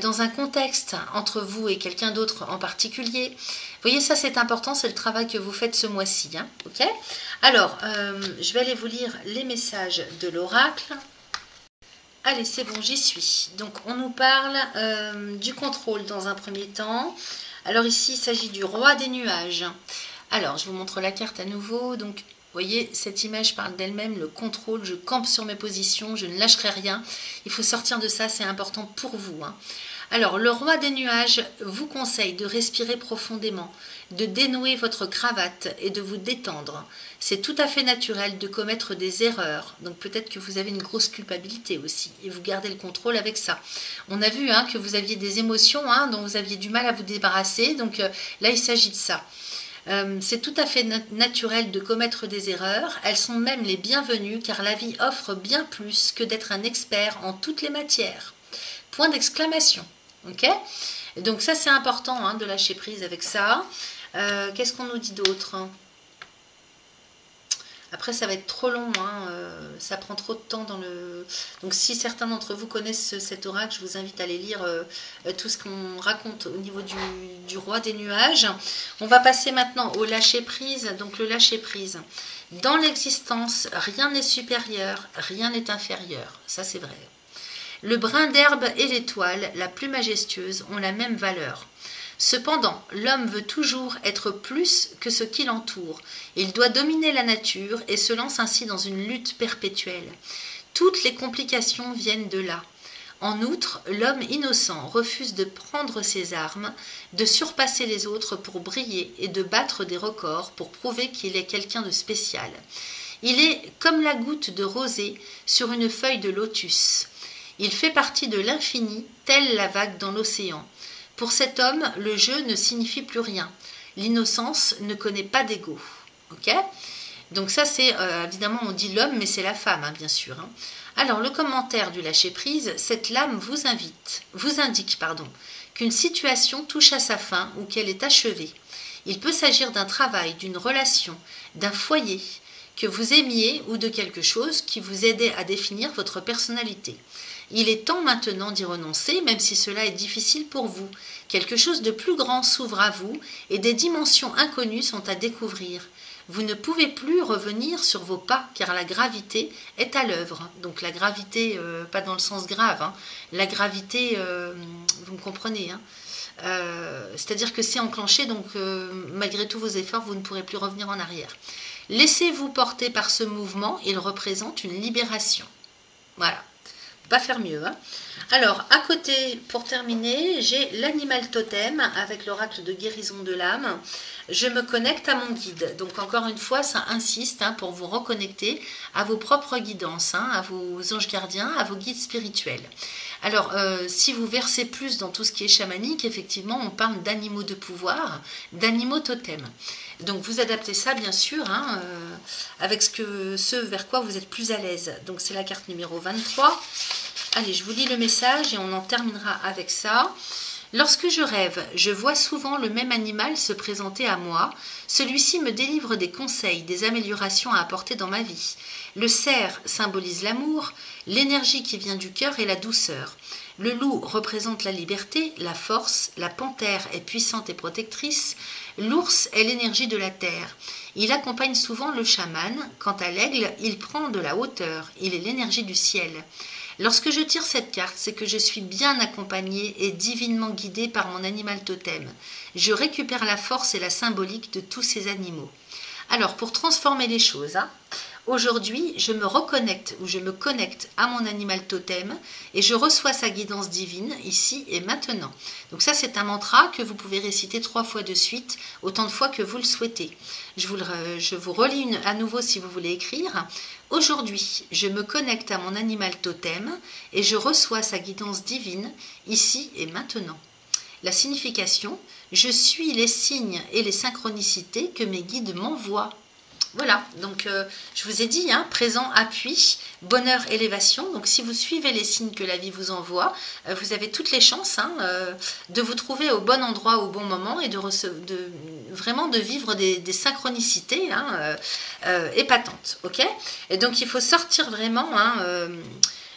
dans un contexte entre vous et quelqu'un d'autre en particulier. Vous voyez, ça c'est important, c'est le travail que vous faites ce mois-ci. Ok ? Alors, je vais aller vous lire les messages de l'oracle. Allez, c'est bon, j'y suis. Donc, on nous parle du contrôle dans un premier temps. Alors ici, il s'agit du roi des nuages. Alors, je vous montre la carte à nouveau. Donc, vous voyez, cette image parle d'elle-même, le contrôle, je campe sur mes positions, je ne lâcherai rien. Il faut sortir de ça, c'est important pour vous. Alors, le roi des nuages vous conseille de respirer profondément, de dénouer votre cravate et de vous détendre. C'est tout à fait naturel de commettre des erreurs. Donc, peut-être que vous avez une grosse culpabilité aussi et vous gardez le contrôle avec ça. On a vu que vous aviez des émotions dont vous aviez du mal à vous débarrasser. Donc, là, il s'agit de ça. C'est tout à fait naturel de commettre des erreurs. Elles sont même les bienvenues car la vie offre bien plus que d'être un expert en toutes les matières. Point d'exclamation. Ok ? Donc ça c'est important de lâcher prise avec ça. Qu'est-ce qu'on nous dit d'autre ? Après ça va être trop long, ça prend trop de temps dans le... Donc si certains d'entre vous connaissent cet oracle, je vous invite à aller lire tout ce qu'on raconte au niveau du roi des nuages. On va passer maintenant au lâcher prise. Donc le lâcher prise. Dans l'existence, rien n'est supérieur, rien n'est inférieur. Ça c'est vrai. Le brin d'herbe et l'étoile, la plus majestueuse, ont la même valeur. Cependant, l'homme veut toujours être plus que ce qui l'entoure. Il doit dominer la nature et se lance ainsi dans une lutte perpétuelle. Toutes les complications viennent de là. En outre, l'homme innocent refuse de prendre ses armes, de surpasser les autres pour briller et de battre des records pour prouver qu'il est quelqu'un de spécial. Il est comme la goutte de rosée sur une feuille de lotus. Il fait partie de l'infini, telle la vague dans l'océan. Pour cet homme, le jeu ne signifie plus rien. L'innocence ne connaît pas d'ego. Ok ? Donc ça, c'est, évidemment, on dit l'homme, mais c'est la femme, bien sûr. Alors, le commentaire du lâcher-prise, cette lame vous indique qu'une situation touche à sa fin ou qu'elle est achevée. Il peut s'agir d'un travail, d'une relation, d'un foyer, que vous aimiez ou de quelque chose qui vous aidait à définir votre personnalité. Il est temps maintenant d'y renoncer, même si cela est difficile pour vous. Quelque chose de plus grand s'ouvre à vous et des dimensions inconnues sont à découvrir. Vous ne pouvez plus revenir sur vos pas car la gravité est à l'œuvre. Donc la gravité, pas dans le sens grave, hein. La gravité, vous me comprenez, hein. C'est-à-dire que c'est enclenché, donc malgré tous vos efforts, vous ne pourrez plus revenir en arrière. Laissez-vous porter par ce mouvement, il représente une libération. Voilà, pas faire mieux, hein. Alors, à côté, pour terminer, j'ai l'animal totem avec l'oracle de guérison de l'âme. Je me connecte à mon guide. Donc, encore une fois, ça insiste, hein, pour vous reconnecter à vos propres guidances, hein, à vos anges gardiens, à vos guides spirituels. Alors, si vous versez plus dans tout ce qui est chamanique, effectivement, on parle d'animaux de pouvoir, d'animaux totems. Donc, vous adaptez ça, bien sûr, hein, avec ce vers quoi vous êtes plus à l'aise. Donc, c'est la carte numéro 23. Allez, je vous lis le message et on en terminera avec ça. Lorsque je rêve, je vois souvent le même animal se présenter à moi. Celui-ci me délivre des conseils, des améliorations à apporter dans ma vie. Le cerf symbolise l'amour, l'énergie qui vient du cœur et la douceur. Le loup représente la liberté, la force, la panthère est puissante et protectrice, l'ours est l'énergie de la terre. Il accompagne souvent le chaman. Quant à l'aigle, il prend de la hauteur, il est l'énergie du ciel. Lorsque je tire cette carte, c'est que je suis bien accompagnée et divinement guidée par mon animal totem. Je récupère la force et la symbolique de tous ces animaux. Alors, pour transformer les choses, hein, aujourd'hui, je me reconnecte ou je me connecte à mon animal totem et je reçois sa guidance divine ici et maintenant. Donc ça, c'est un mantra que vous pouvez réciter 3 fois de suite, autant de fois que vous le souhaitez. Je vous relis à nouveau si vous voulez écrire. Aujourd'hui, je me connecte à mon animal totem et je reçois sa guidance divine ici et maintenant. La signification, je suis les signes et les synchronicités que mes guides m'envoient. Voilà, donc je vous ai dit, hein, présent, appui, bonheur, élévation. Donc si vous suivez les signes que la vie vous envoie, vous avez toutes les chances, hein, de vous trouver au bon endroit au bon moment et vraiment de vivre des synchronicités, hein, épatantes. Okay, et donc il faut sortir vraiment, hein,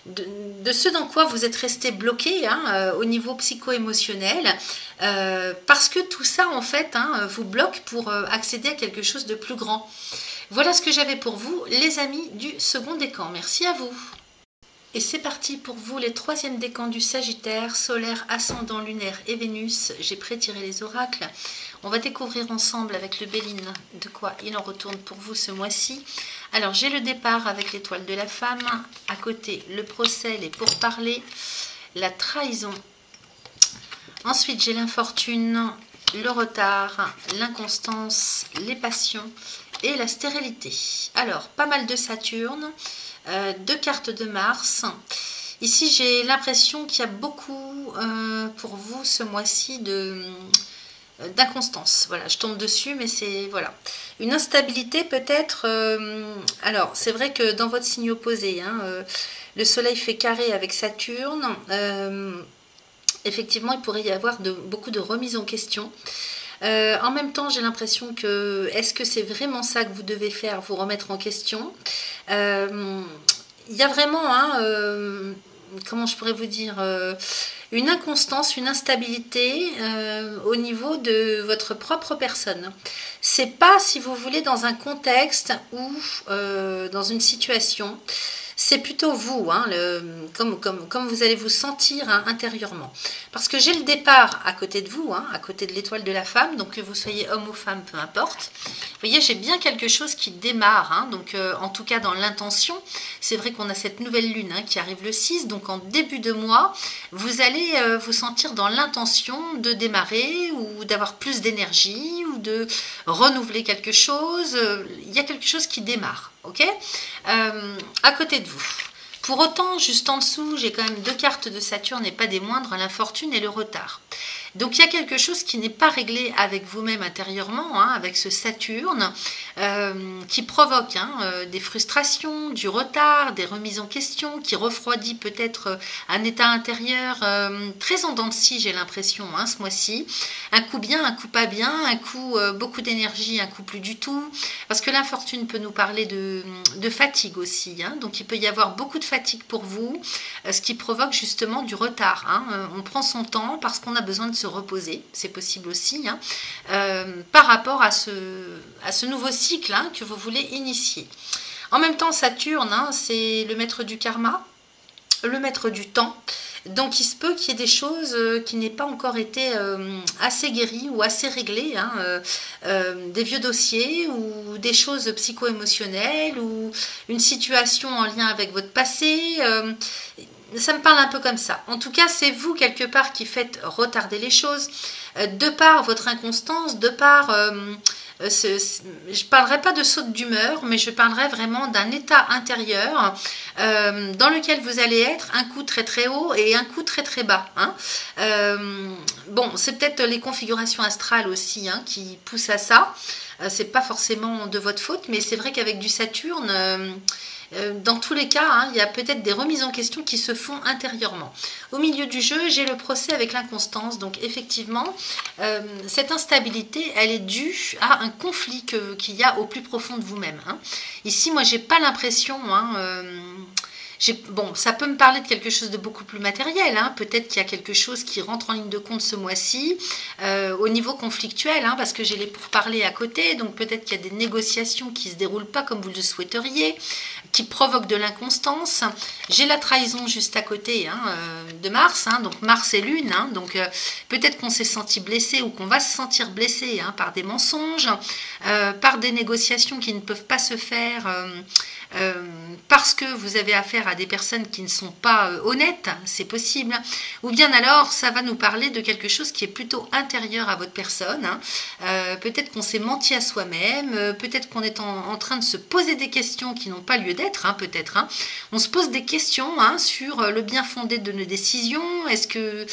de ce dans quoi vous êtes resté bloqué, hein, au niveau psycho-émotionnel, parce que tout ça en fait, hein, vous bloque pour accéder à quelque chose de plus grand. Voilà ce que j'avais pour vous, les amis du second décan. Merci à vous. Et c'est parti pour vous, les 3e décans du Sagittaire, solaire, ascendant, lunaire et Vénus. J'ai pré-tiré les oracles. On va découvrir ensemble avec le Béline de quoi il en retourne pour vous ce mois-ci. Alors, j'ai le départ avec l'étoile de la femme. À côté, le procès, les pourparlers, la trahison. Ensuite, j'ai l'infortune, le retard, l'inconstance, les passions et la stérilité. Alors, pas mal de Saturne, 2 cartes de Mars. Ici, j'ai l'impression qu'il y a beaucoup pour vous ce mois-ci d'inconstance. Voilà, je tombe dessus, mais c'est voilà une instabilité peut-être. Alors, c'est vrai que dans votre signe opposé, hein, le Soleil fait carré avec Saturne. Effectivement, il pourrait y avoir beaucoup de remises en question. En même temps, j'ai l'impression que est-ce que c'est vraiment ça que vous devez faire, vous remettre en question? Il y a vraiment, hein, comment je pourrais vous dire, une inconstance, une instabilité au niveau de votre propre personne. C'est pas, si vous voulez, dans un contexte ou dans une situation. C'est plutôt vous, hein, comme vous allez vous sentir, hein, intérieurement. Parce que j'ai le départ à côté de vous, hein, à côté de l'étoile de la femme, donc que vous soyez homme ou femme, peu importe. Vous voyez, j'ai bien quelque chose qui démarre, hein, donc en tout cas dans l'intention. C'est vrai qu'on a cette nouvelle lune, hein, qui arrive le 6, donc en début de mois, vous allez vous sentir dans l'intention de démarrer ou d'avoir plus d'énergie ou de renouveler quelque chose. Il y a quelque chose qui démarre. Ok, à côté de vous. Pour autant, juste en dessous, j'ai quand même 2 cartes de Saturne et pas des moindres, l'infortune et le retard. Donc il y a quelque chose qui n'est pas réglé avec vous-même intérieurement, hein, avec ce Saturne, qui provoque des frustrations, du retard, des remises en question, qui refroidit peut-être un état intérieur très en dents de scie, j'ai l'impression, hein, ce mois-ci. Un coup bien, un coup pas bien, un coup beaucoup d'énergie, un coup plus du tout. Parce que l'infortune peut nous parler de fatigue aussi. Hein, donc il peut y avoir beaucoup de fatigue pour vous, ce qui provoque justement du retard. Hein. On prend son temps parce qu'on a besoin de se reposer, c'est possible aussi, hein, par rapport à ce nouveau cycle, hein, que vous voulez initier. En même temps, Saturne, hein, c'est le maître du karma, le maître du temps. Donc il se peut qu'il y ait des choses qui n'aient pas encore été assez guéries ou assez réglées, hein, des vieux dossiers ou des choses psycho-émotionnelles ou une situation en lien avec votre passé. Ça me parle un peu comme ça. En tout cas, c'est vous quelque part qui faites retarder les choses de par votre inconstance, de par... je ne parlerai pas de saute d'humeur, mais je parlerai vraiment d'un état intérieur dans lequel vous allez être un coup très très haut et un coup très très bas. Hein. Bon, c'est peut-être les configurations astrales aussi, hein, qui poussent à ça. C'est pas forcément de votre faute, mais c'est vrai qu'avec du Saturne... dans tous les cas, hein, il y a peut-être des remises en question qui se font intérieurement. Au milieu du jeu, j'ai le procès avec l'inconstance. Donc effectivement, cette instabilité, elle est due à un conflit qu'il y a au plus profond de vous-même. Hein. Ici, moi, j'ai pas l'impression... Hein, bon, ça peut me parler de quelque chose de beaucoup plus matériel, hein. Peut-être qu'il y a quelque chose qui rentre en ligne de compte ce mois-ci, au niveau conflictuel, hein, parce que j'ai les pourparlers à côté, donc peut-être qu'il y a des négociations qui ne se déroulent pas comme vous le souhaiteriez, qui provoquent de l'inconstance. J'ai la trahison juste à côté, hein, de Mars, hein, donc Mars et Lune, hein, donc peut-être qu'on s'est senti blessé ou qu'on va se sentir blessé, hein, par des mensonges, par des négociations qui ne peuvent pas se faire... parce que vous avez affaire à des personnes qui ne sont pas honnêtes, c'est possible, ou bien alors ça va nous parler de quelque chose qui est plutôt intérieur à votre personne, hein. Peut-être qu'on s'est menti à soi-même, peut-être qu'on est en train de se poser des questions qui n'ont pas lieu d'être, hein, peut-être, hein. On se pose des questions, hein, sur le bien fondé de nos décisions. Est-ce que,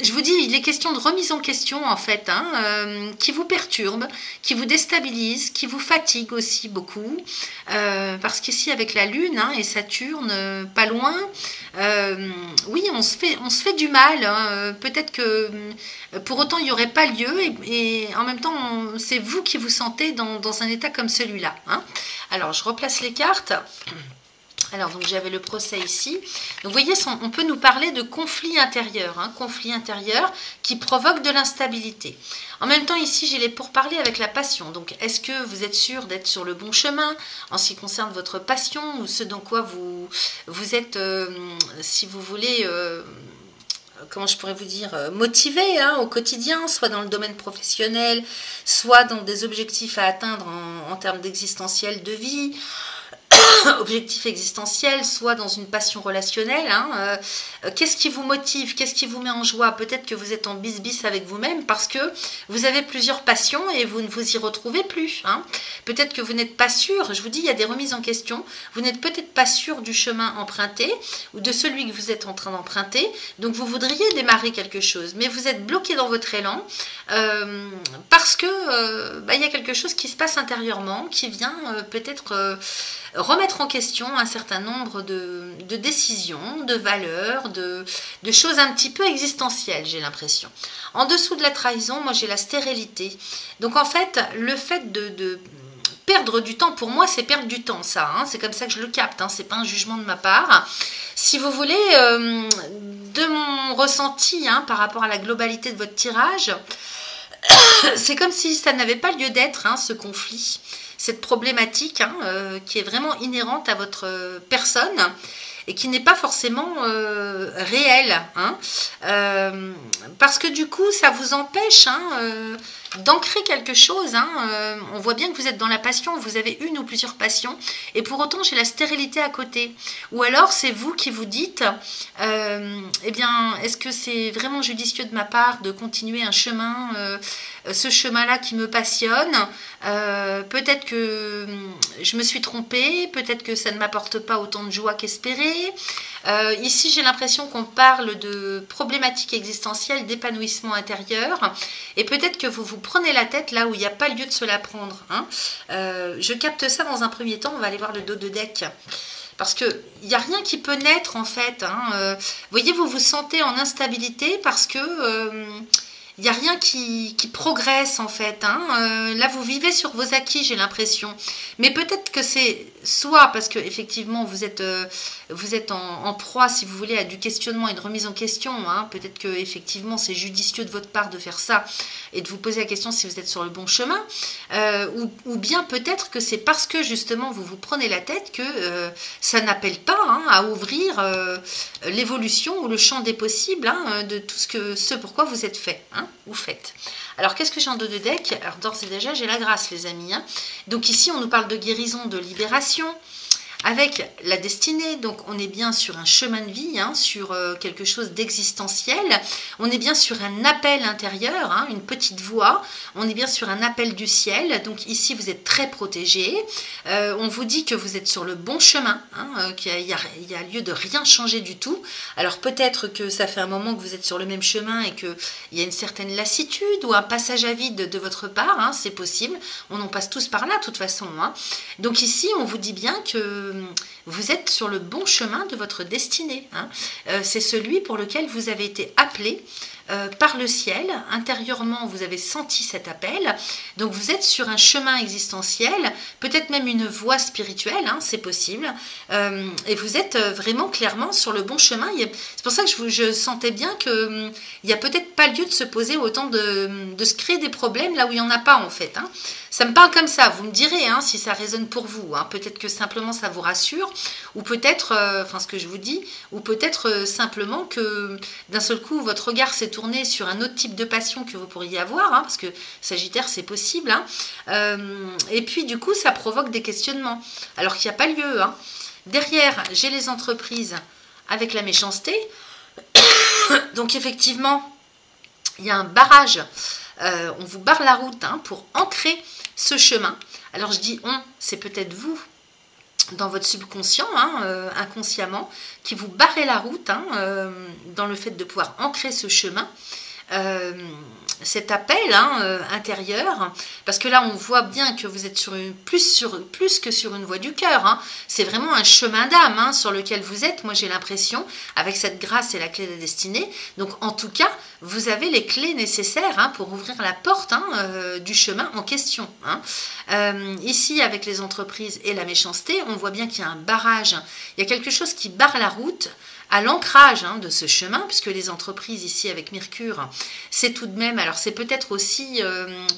je vous dis, il est question de remise en question en fait, hein, qui vous perturbe, qui vous déstabilise, qui vous fatigue aussi beaucoup, parce qu'ici avec la Lune, hein, et Saturne pas loin, oui, on se fait du mal, hein. Peut-être que pour autant il n'y aurait pas lieu, et en même temps c'est vous qui vous sentez dans un état comme celui-là, hein. Alors je replace les cartes. Alors, donc j'avais le procès ici. Donc, vous voyez, on peut nous parler de conflit intérieur, hein, conflit intérieur qui provoque de l'instabilité. En même temps, ici, j'ai les pourparlers avec la passion. Donc, est-ce que vous êtes sûr d'être sur le bon chemin en ce qui concerne votre passion ou ce dans quoi vous êtes, si vous voulez... comment je pourrais vous dire, motivé, hein, au quotidien, soit dans le domaine professionnel, soit dans des objectifs à atteindre en termes d'existentiel de vie, objectif existentiel, soit dans une passion relationnelle, hein, qu'est-ce qui vous motive, qu'est-ce qui vous met en joie? Peut-être que vous êtes en bis-bis avec vous-même parce que vous avez plusieurs passions et vous ne vous y retrouvez plus, hein. Peut-être que vous n'êtes pas sûr, je vous dis, il y a des remises en question, vous n'êtes peut-être pas sûr du chemin emprunté ou de celui que vous êtes en train d'emprunter, donc vous voudriez démarrer quelque chose, mais vous êtes bloqué dans votre élan parce que il y a quelque chose qui se passe intérieurement, qui vient peut-être... remettre en question un certain nombre de décisions, de valeurs, de choses un petit peu existentielles, j'ai l'impression. En dessous de la trahison, moi j'ai la stérilité. Donc en fait, le fait de perdre du temps, pour moi c'est perdre du temps ça, hein, c'est comme ça que je le capte, hein, c'est pas un jugement de ma part. Si vous voulez, de mon ressenti, hein, par rapport à la globalité de votre tirage, c'est comme si ça n'avait pas lieu d'être, hein, ce conflit, cette problématique, hein, qui est vraiment inhérente à votre personne et qui n'est pas forcément réelle, hein, parce que du coup ça vous empêche, hein, d'ancrer quelque chose, hein. On voit bien que vous êtes dans la passion, vous avez une ou plusieurs passions, et pour autant j'ai la stérilité à côté. Ou alors c'est vous qui vous dites, eh bien, est-ce que c'est vraiment judicieux de ma part de continuer un chemin ce chemin-là qui me passionne. Peut-être que je me suis trompée, peut-être que ça ne m'apporte pas autant de joie qu'espéré. Ici, j'ai l'impression qu'on parle de problématiques existentielles, d'épanouissement intérieur. Et peut-être que vous vous prenez la tête là où il n'y a pas lieu de se la prendre. Hein. Je capte ça dans un premier temps. On va aller voir le dos de deck. Parce qu'il n'y a rien qui peut naître en fait. Hein. Voyez, vous vous sentez en instabilité parce que il n'y a rien qui progresse en fait. Hein. Là, vous vivez sur vos acquis, j'ai l'impression. Mais peut-être que c'est soit parce que effectivement vous êtes en proie, si vous voulez, à du questionnement et de remise en question. Hein. Peut-être que effectivement c'est judicieux de votre part de faire ça et de vous poser la question si vous êtes sur le bon chemin. Ou bien peut-être que c'est parce que justement vous vous prenez la tête que ça n'appelle pas à ouvrir l'évolution ou le champ des possibles de tout ce pourquoi vous êtes fait. Ou faites. Alors, qu'est-ce que j'ai en dos de deck? Alors, d'ores et déjà, j'ai la grâce, les amis. Donc, ici, on nous parle de guérison, de libération, avec la destinée. Donc, on est bien sur un chemin de vie, sur quelque chose d'existentiel. On est bien sur un appel intérieur, une petite voix. On est bien sur un appel du ciel. Donc, ici, vous êtes très protégé. On vous dit que vous êtes sur le bon chemin, qu'il y a lieu de rien changer du tout. Alors, peut-être que ça fait un moment que vous êtes sur le même chemin et qu'il y a une certaine lassitude ou un passage à vide de votre part. C'est possible. On en passe tous par là, de toute façon. Donc, ici, on vous dit bien que vous êtes sur le bon chemin de votre destinée. C'est celui pour lequel vous avez été appelé par le ciel. Intérieurement, vous avez senti cet appel. Donc, vous êtes sur un chemin existentiel, peut-être même une voie spirituelle, c'est possible. Et vous êtes vraiment clairement sur le bon chemin. C'est pour ça que je sentais bien qu'il n'y a peut-être pas lieu de se poser autant de se créer des problèmes là où il n'y en a pas en fait. Ça me parle comme ça, vous me direz si ça résonne pour vous. Peut-être que simplement ça vous rassure, ou peut-être, ce que je vous dis, ou peut-être simplement que d'un seul coup votre regard s'est tourné sur un autre type de passion que vous pourriez avoir, parce que Sagittaire c'est possible. Et puis du coup ça provoque des questionnements, alors qu'il n'y a pas lieu. Derrière, j'ai les entreprises avec la méchanceté. Donc effectivement, il y a un barrage. On vous barre la route pour ancrer ce chemin. Alors je dis on, c'est peut-être vous dans votre subconscient, inconsciemment, qui vous barrez la route dans le fait de pouvoir ancrer ce chemin. Cet appel intérieur, parce que là on voit bien que vous êtes plus que sur une voie du cœur, c'est vraiment un chemin d'âme sur lequel vous êtes, moi j'ai l'impression, avec cette grâce et la clé de la destinée. Donc en tout cas vous avez les clés nécessaires pour ouvrir la porte du chemin en question. Ici avec les entreprises et la méchanceté, on voit bien qu'il y a un barrage, il y a quelque chose qui barre la route à l'ancrage de ce chemin, puisque les entreprises ici avec Mercure, c'est tout de même, alors c'est peut-être aussi,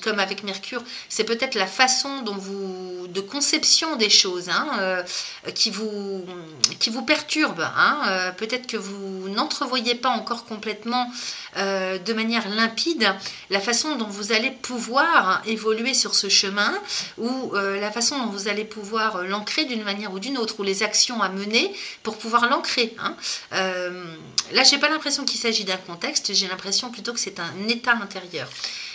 comme avec Mercure, c'est peut-être la façon dont de conception des choses qui vous perturbe. Peut-être que vous n'entrevoyez pas encore complètement de manière limpide la façon dont vous allez pouvoir évoluer sur ce chemin, ou la façon dont vous allez pouvoir l'ancrer d'une manière ou d'une autre, ou les actions à mener pour pouvoir l'ancrer. Là, j'ai pas l'impression qu'il s'agit d'un contexte, j'ai l'impression plutôt que c'est un état intérieur.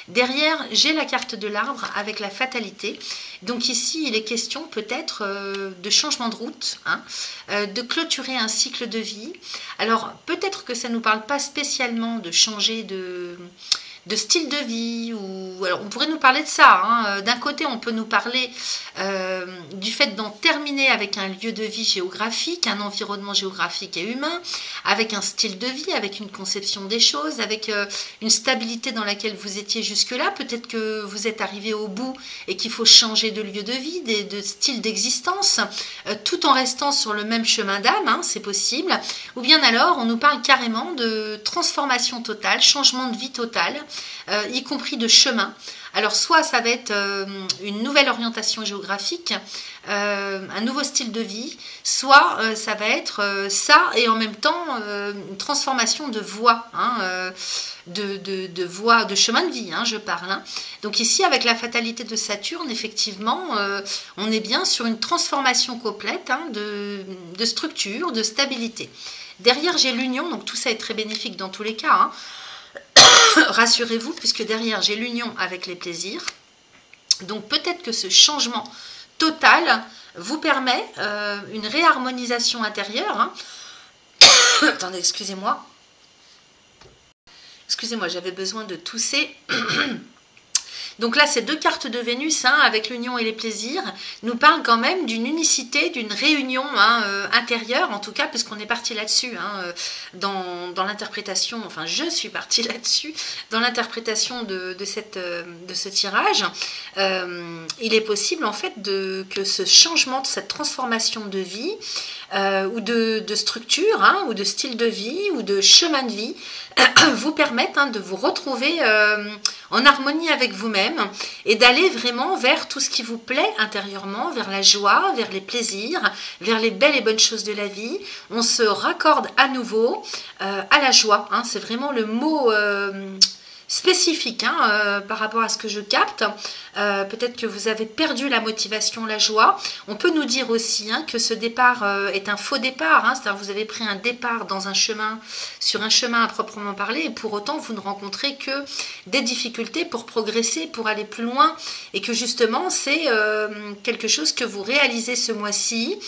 Derrière, j'ai la carte de l'arbre avec la fatalité. Donc ici, il est question peut-être de changement de route, de clôturer un cycle de vie. Alors, peut-être que ça ne nous parle pas spécialement de changer de style de vie, ou alors on pourrait nous parler de ça. D'un côté, on peut nous parler du fait d'en terminer avec un lieu de vie géographique, un environnement géographique et humain, avec un style de vie, avec une conception des choses, avec une stabilité dans laquelle vous étiez jusque-là. Peut-être que vous êtes arrivé au bout et qu'il faut changer de lieu de vie, de style d'existence, tout en restant sur le même chemin d'âme, c'est possible. Ou bien alors, on nous parle carrément de transformation totale, changement de vie total, y compris de chemin. Alors soit ça va être une nouvelle orientation géographique, un nouveau style de vie, soit ça va être ça et en même temps une transformation de voie, de voie, de chemin de vie, je parle. Donc ici avec la fatalité de Saturne, effectivement, on est bien sur une transformation complète de structure, de stabilité. Derrière j'ai l'union, donc tout ça est très bénéfique dans tous les cas. rassurez-vous, puisque derrière j'ai l'union avec les plaisirs. Donc peut-être que ce changement total vous permet une réharmonisation intérieure. Hein. Attendez, excusez-moi. Excusez-moi, j'avais besoin de tousser. Donc là, ces deux cartes de Vénus, hein, avec l'union et les plaisirs, nous parlent quand même d'une unicité, d'une réunion intérieure, en tout cas, puisqu'on est parti là-dessus, hein, dans l'interprétation, enfin, je suis partie là-dessus, dans l'interprétation de ce tirage. Il est possible, en fait, que ce changement, cette transformation de vie, ou de structure, hein, ou de style de vie, ou de chemin de vie, vous permettent de vous retrouver en harmonie avec vous-même et d'aller vraiment vers tout ce qui vous plaît intérieurement, vers la joie, vers les plaisirs, vers les belles et bonnes choses de la vie. On se raccorde à nouveau à la joie. Hein, c'est vraiment le mot spécifique par rapport à ce que je capte. Peut-être que vous avez perdu la motivation, la joie. On peut nous dire aussi que ce départ est un faux départ, c'est-à-dire que vous avez pris un départ dans un chemin, sur un chemin à proprement parler, et pour autant vous ne rencontrez que des difficultés pour progresser, pour aller plus loin, et que justement c'est quelque chose que vous réalisez ce mois-ci,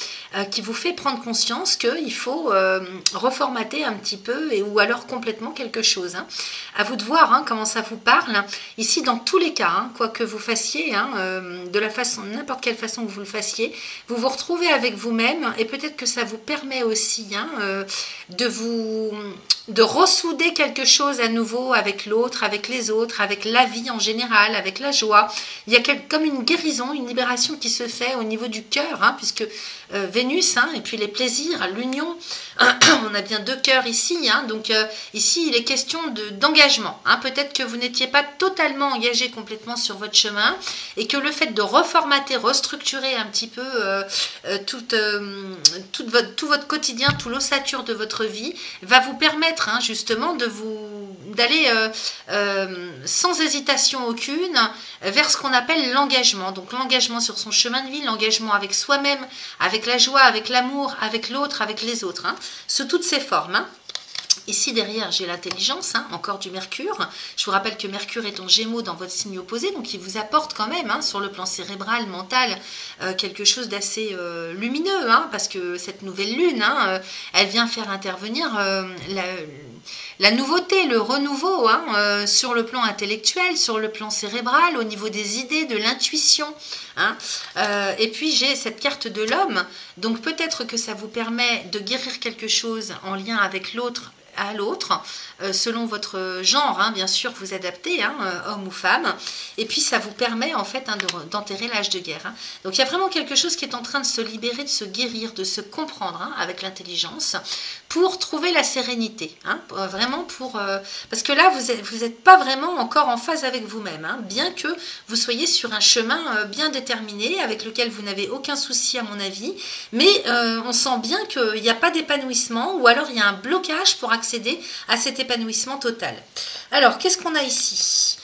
qui vous fait prendre conscience qu'il faut reformater un petit peu, ou alors complètement quelque chose. À vous de voir comment ça vous parle. Ici, dans tous les cas, quoi que vous fassiez, de la façon, n'importe quelle façon que vous le fassiez, vous vous retrouvez avec vous-même, et peut-être que ça vous permet aussi de ressouder quelque chose à nouveau avec l'autre, avec les autres, avec la vie en général, avec la joie. Il y a comme une guérison, une libération qui se fait au niveau du cœur, puisque Vénus, et puis les plaisirs, l'union, on a bien deux cœurs ici, donc ici il est question d'engagement. Peut-être que vous n'étiez pas totalement engagé complètement sur votre chemin, et que le fait de reformater, restructurer un petit peu tout votre quotidien, tout l'ossature de votre vie, va vous permettre justement d'aller sans hésitation aucune vers ce qu'on appelle l'engagement. Donc l'engagement sur son chemin de vie, l'engagement avec soi-même, avec la joie, avec l'amour, avec l'autre, avec les autres, sous toutes ses formes. Ici derrière j'ai l'intelligence, encore du Mercure. Je vous rappelle que Mercure est en Gémeaux dans votre signe opposé, donc il vous apporte quand même sur le plan cérébral, mental, quelque chose d'assez lumineux, parce que cette nouvelle lune, elle vient faire intervenir la nouveauté, le renouveau, sur le plan intellectuel, sur le plan cérébral, au niveau des idées, de l'intuition. Et puis j'ai cette carte de l'homme, donc peut-être que ça vous permet de guérir quelque chose en lien avec l'autre, à l'autre, selon votre genre, bien sûr, vous adaptez, homme ou femme, et puis ça vous permet en fait d'enterrer l'âge de guerre. Donc il y a vraiment quelque chose qui est en train de se libérer, de se guérir, de se comprendre avec l'intelligence, pour trouver la sérénité, vraiment parce que là vous êtes pas vraiment encore en phase avec vous-même, bien que vous soyez sur un chemin bien déterminé, avec lequel vous n'avez aucun souci à mon avis, mais on sent bien qu'il n'y a pas d'épanouissement, ou alors il y a un blocage pour accéder à cet épanouissement total. Alors, qu'est-ce qu'on a ici?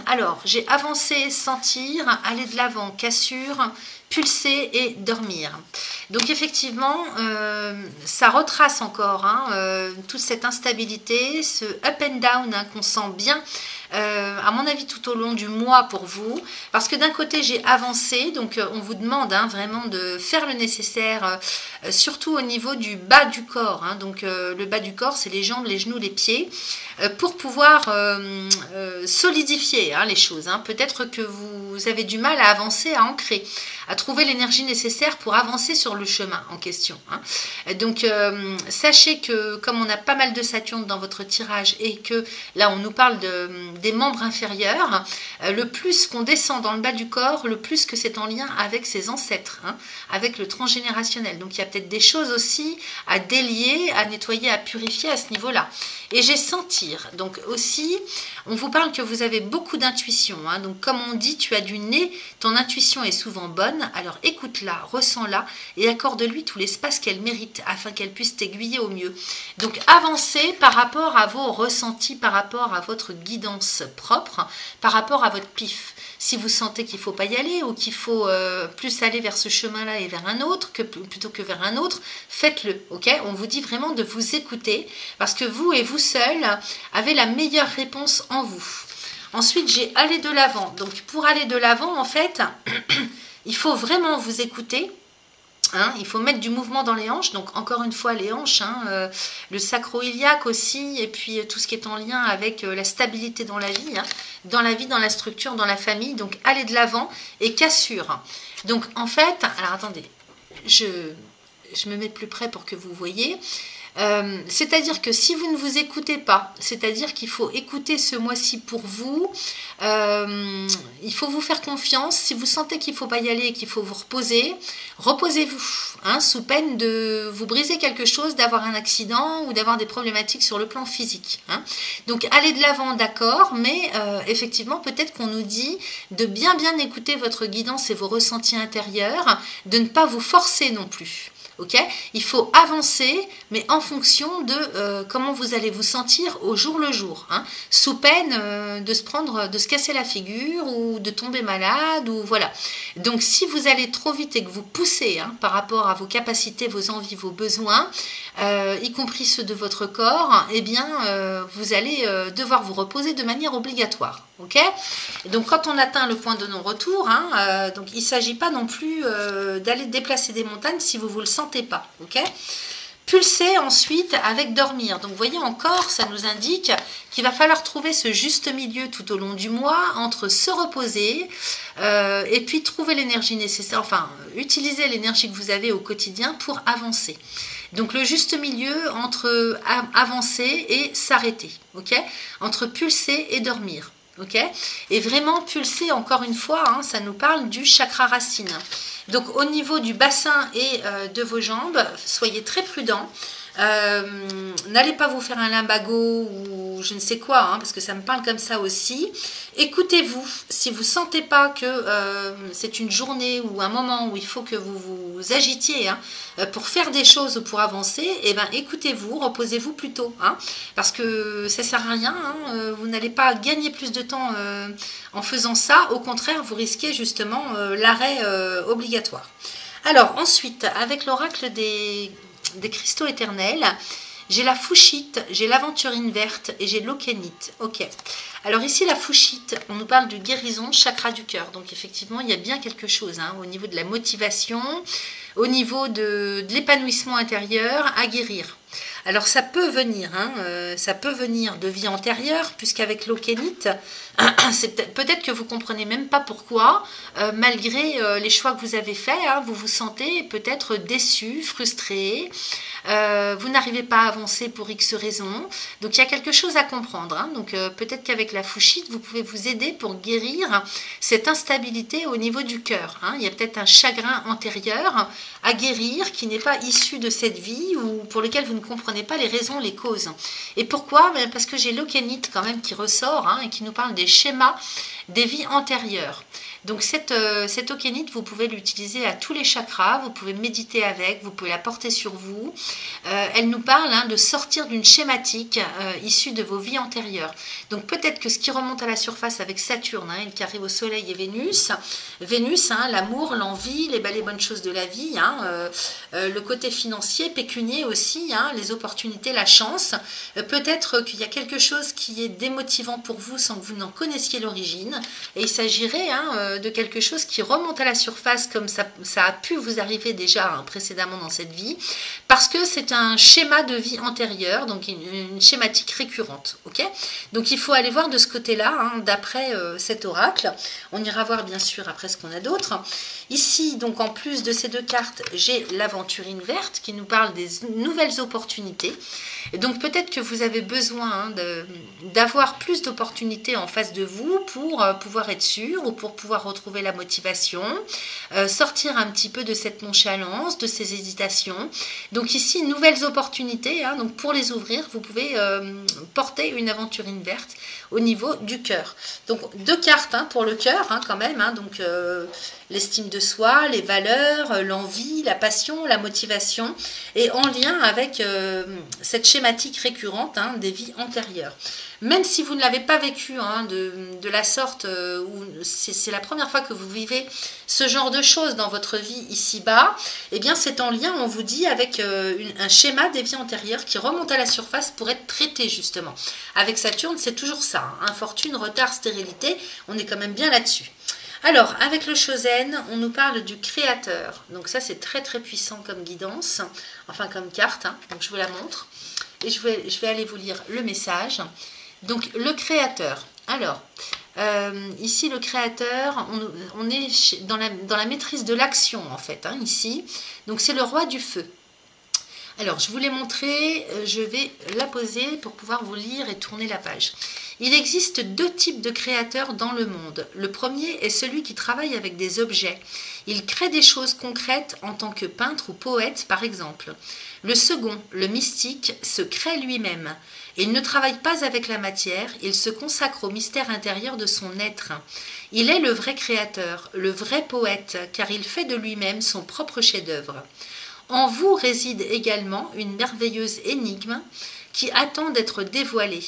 Alors, j'ai avancé, sentir, aller de l'avant, cassure, pulser et dormir. Donc effectivement, ça retrace encore toute cette instabilité, ce up and down qu'on sent bien, à mon avis tout au long du mois pour vous, parce que d'un côté j'ai avancé, donc on vous demande vraiment de faire le nécessaire, surtout au niveau du bas du corps, donc le bas du corps c'est les jambes, les genoux, les pieds, pour pouvoir solidifier les choses. Peut-être que vous avez du mal à avancer, à ancrer, à trouver l'énergie nécessaire pour avancer sur le chemin en question. Donc sachez que comme on a pas mal de Saturne dans votre tirage, et que là on nous parle des membres inférieurs, le plus qu'on descend dans le bas du corps, le plus que c'est en lien avec ses ancêtres, avec le transgénérationnel. Donc il y a peut-être des choses aussi à délier, à nettoyer, à purifier à ce niveau-là. Et j'ai sentir, donc aussi, on vous parle que vous avez beaucoup d'intuition, donc comme on dit, tu as du nez, ton intuition est souvent bonne, personne, alors écoute-la, ressens-la et accorde-lui tout l'espace qu'elle mérite afin qu'elle puisse t'aiguiller au mieux. Donc avancez par rapport à vos ressentis, par rapport à votre guidance propre, par rapport à votre pif. Si vous sentez qu'il ne faut pas y aller ou qu'il faut plus aller vers ce chemin-là et vers un autre plutôt que vers un autre, faites-le. Ok, on vous dit vraiment de vous écouter parce que vous et vous seul avez la meilleure réponse en vous. Ensuite, j'ai aller de l'avant. Donc pour aller de l'avant, en fait, il faut vraiment vous écouter. Hein, il faut mettre du mouvement dans les hanches, donc encore une fois les hanches, hein, le sacro-iliaque aussi, et puis tout ce qui est en lien avec la stabilité dans la vie, dans la structure, dans la famille, donc aller de l'avant et cassure. Donc en fait, alors attendez, je me mets de plus près pour que vous voyez. C'est-à-dire que si vous ne vous écoutez pas, c'est-à-dire qu'il faut écouter ce mois-ci pour vous, il faut vous faire confiance. Si vous sentez qu'il ne faut pas y aller et qu'il faut vous reposer, reposez-vous, hein, sous peine de vous briser quelque chose, d'avoir un accident ou d'avoir des problématiques sur le plan physique. Hein. Donc allez de l'avant, d'accord, mais effectivement peut-être qu'on nous dit de bien écouter votre guidance et vos ressentis intérieurs, de ne pas vous forcer non plus. Okay, il faut avancer, mais en fonction de comment vous allez vous sentir au jour le jour, hein, sous peine de se casser la figure ou de tomber malade, ou voilà. Donc si vous allez trop vite et que vous poussez, hein, par rapport à vos capacités, vos envies, vos besoins, y compris ceux de votre corps, eh bien vous allez devoir vous reposer de manière obligatoire. Okay, et donc quand on atteint le point de non-retour, hein, donc il ne s'agit pas non plus d'aller déplacer des montagnes si vous ne vous le sentez pas. Okay, pulser ensuite avec dormir. Donc vous voyez encore, ça nous indique qu'il va falloir trouver ce juste milieu tout au long du mois entre se reposer et puis trouver l'énergie nécessaire, enfin utiliser l'énergie que vous avez au quotidien pour avancer. Donc le juste milieu entre avancer et s'arrêter, okay, entre pulser et dormir. Okay, et vraiment pulser, encore une fois, hein, ça nous parle du chakra racine. Donc au niveau du bassin et de vos jambes, soyez très prudents. N'allez pas vous faire un lumbago ou je ne sais quoi, hein, parce que ça me parle comme ça aussi. Écoutez-vous, si vous ne sentez pas que c'est une journée ou un moment où il faut que vous vous agitiez, hein, pour faire des choses ou pour avancer, eh ben, écoutez-vous, reposez-vous plutôt, hein, parce que ça ne sert à rien, hein, vous n'allez pas gagner plus de temps en faisant ça, au contraire vous risquez justement l'arrêt obligatoire. Alors ensuite, avec l'oracle des cristaux éternels, j'ai la fouchite, j'ai l'aventurine verte et j'ai l'okénite. Ok. Alors ici la fouchite, on nous parle de guérison, chakra du cœur. Donc effectivement il y a bien quelque chose, hein, au niveau de la motivation, au niveau de l'épanouissement intérieur à guérir. Alors ça peut venir, hein, ça peut venir de vie antérieure, puisqu'avec l'okénite, c'est peut-être que vous ne comprenez même pas pourquoi, malgré les choix que vous avez faits, hein, vous vous sentez peut-être déçu, frustré, vous n'arrivez pas à avancer pour X raisons. Donc il y a quelque chose à comprendre. Hein. Donc peut-être qu'avec la fouchite, vous pouvez vous aider pour guérir cette instabilité au niveau du cœur. Hein. Il y a peut-être un chagrin antérieur à guérir qui n'est pas issu de cette vie ou pour lequel vous ne comprenez pas les raisons, les causes. Et pourquoi? Parce que j'ai l'okénite quand même qui ressort, hein, et qui nous parle des schémas des vies antérieures. Donc cette okénite, vous pouvez l'utiliser à tous les chakras, vous pouvez méditer avec, vous pouvez la porter sur vous. Elle nous parle, hein, de sortir d'une schématique issue de vos vies antérieures. Donc peut-être que ce qui remonte à la surface avec Saturne, hein, qui arrive au Soleil et Vénus, hein, l'amour, l'envie, les bonnes choses de la vie, hein, le côté financier, pécunier aussi, hein, les opportunités, la chance. Peut-être qu'il y a quelque chose qui est démotivant pour vous sans que vous n'en connaissiez l'origine. Et il s'agirait, hein, de quelque chose qui remonte à la surface comme ça a pu vous arriver déjà, hein, précédemment dans cette vie, parce que c'est un schéma de vie antérieure, donc une schématique récurrente. Okay, donc il faut aller voir de ce côté-là, hein, d'après cet oracle. On ira voir bien sûr après ce qu'on a d'autre. Ici, donc en plus de ces deux cartes, j'ai l'aventurine verte qui nous parle des nouvelles opportunités. Et donc peut-être que vous avez besoin, hein, d'avoir plus d'opportunités en face de vous pour pouvoir être sûr ou pour pouvoir retrouver la motivation, sortir un petit peu de cette nonchalance, de ces hésitations. Donc ici, nouvelles opportunités, hein, donc pour les ouvrir, vous pouvez porter une aventurine verte au niveau du cœur. Donc deux cartes, hein, pour le cœur, hein, quand même, hein, donc l'estime de soi, les valeurs, l'envie, la passion, la motivation, et en lien avec cette schématique récurrente des vies antérieures. Même si vous ne l'avez pas vécu de la sorte, où c'est la première fois que vous vivez ce genre de choses dans votre vie ici-bas, eh bien c'est en lien, on vous dit, avec un schéma des vies antérieures qui remonte à la surface pour être traité justement. Avec Saturne, c'est toujours ça, infortune, retard, stérilité, on est quand même bien là-dessus. Alors, avec le Chosen, on nous parle du créateur. Donc ça, c'est très très puissant comme guidance, enfin comme carte, donc je vous la montre. Et je vais aller vous lire le message. Donc le créateur, alors ici le créateur, on est dans la maîtrise de l'action en fait, ici, donc c'est le roi du feu. Alors je vous l'ai montré, je vais la poser pour pouvoir vous lire et tourner la page. Il existe deux types de créateurs dans le monde. Le premier est celui qui travaille avec des objets. Il crée des choses concrètes en tant que peintre ou poète par exemple. Le second, le mystique, se crée lui-même. Il ne travaille pas avec la matière, il se consacre au mystère intérieur de son être. Il est le vrai créateur, le vrai poète, car il fait de lui-même son propre chef-d'œuvre. En vous réside également une merveilleuse énigme qui attend d'être dévoilée.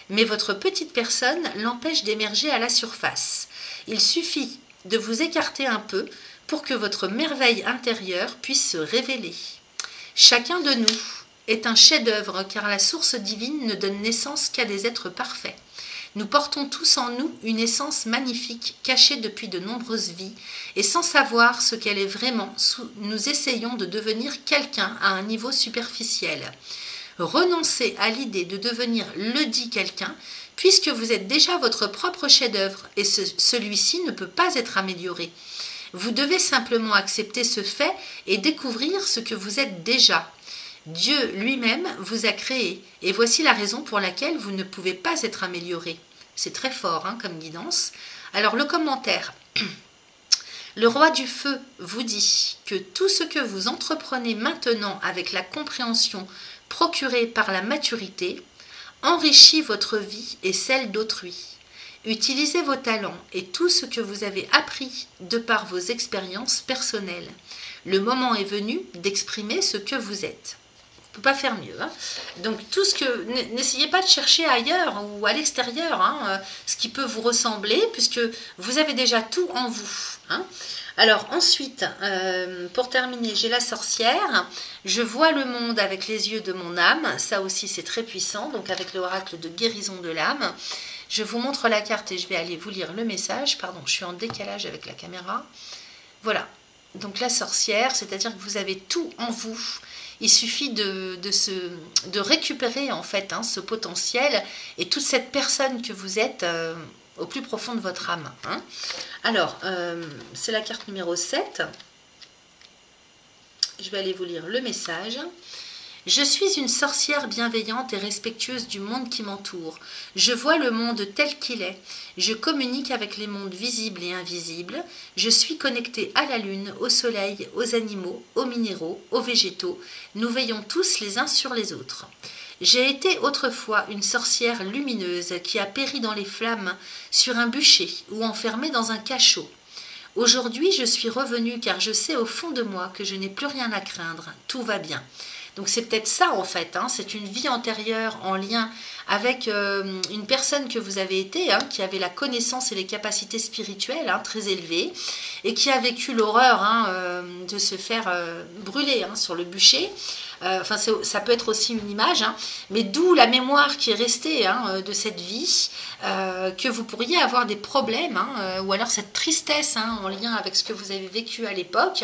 Mais votre petite personne l'empêche d'émerger à la surface. Il suffit de vous écarter un peu pour que votre merveille intérieure puisse se révéler. Chacun de nous est un chef-d'œuvre car la source divine ne donne naissance qu'à des êtres parfaits. Nous portons tous en nous une essence magnifique cachée depuis de nombreuses vies et sans savoir ce qu'elle est vraiment, nous essayons de devenir quelqu'un à un niveau superficiel. Renoncez à l'idée de devenir le dit quelqu'un puisque vous êtes déjà votre propre chef-d'œuvre et celui-ci ne peut pas être amélioré. Vous devez simplement accepter ce fait et découvrir ce que vous êtes déjà. Dieu lui-même vous a créé et voici la raison pour laquelle vous ne pouvez pas être amélioré. C'est très fort comme guidance. Alors le commentaire. Le roi du feu vous dit que tout ce que vous entreprenez maintenant avec la compréhension procurée par la maturité enrichit votre vie et celle d'autrui. Utilisez vos talents et tout ce que vous avez appris de par vos expériences personnelles. Le moment est venu d'exprimer ce que vous êtes. On ne peut pas faire mieux. Donc tout ce que n'essayez pas de chercher ailleurs ou à l'extérieur ce qui peut vous ressembler puisque vous avez déjà tout en vous. Alors ensuite, pour terminer, j'ai la sorcière. Je vois le monde avec les yeux de mon âme. Ça aussi c'est très puissant. Donc avec l'oracle de guérison de l'âme. Je vous montre la carte et je vais aller vous lire le message. Pardon, je suis en décalage avec la caméra. Voilà. Donc la sorcière, c'est-à-dire que vous avez tout en vous. Il suffit de récupérer en fait ce potentiel et toute cette personne que vous êtes au plus profond de votre âme. Alors, c'est la carte numéro 7. Je vais aller vous lire le message. Je suis une sorcière bienveillante et respectueuse du monde qui m'entoure. Je vois le monde tel qu'il est. Je communique avec les mondes visibles et invisibles. Je suis connectée à la lune, au soleil, aux animaux, aux minéraux, aux végétaux. Nous veillons tous les uns sur les autres. J'ai été autrefois une sorcière lumineuse qui a péri dans les flammes sur un bûcher ou enfermée dans un cachot. Aujourd'hui, je suis revenue car je sais au fond de moi que je n'ai plus rien à craindre. Tout va bien. Donc c'est peut-être ça en fait, c'est une vie antérieure en lien avec une personne que vous avez été, qui avait la connaissance et les capacités spirituelles très élevées et qui a vécu l'horreur de se faire brûler sur le bûcher. Enfin, ça peut être aussi une image, mais d'où la mémoire qui est restée de cette vie, que vous pourriez avoir des problèmes, ou alors cette tristesse en lien avec ce que vous avez vécu à l'époque,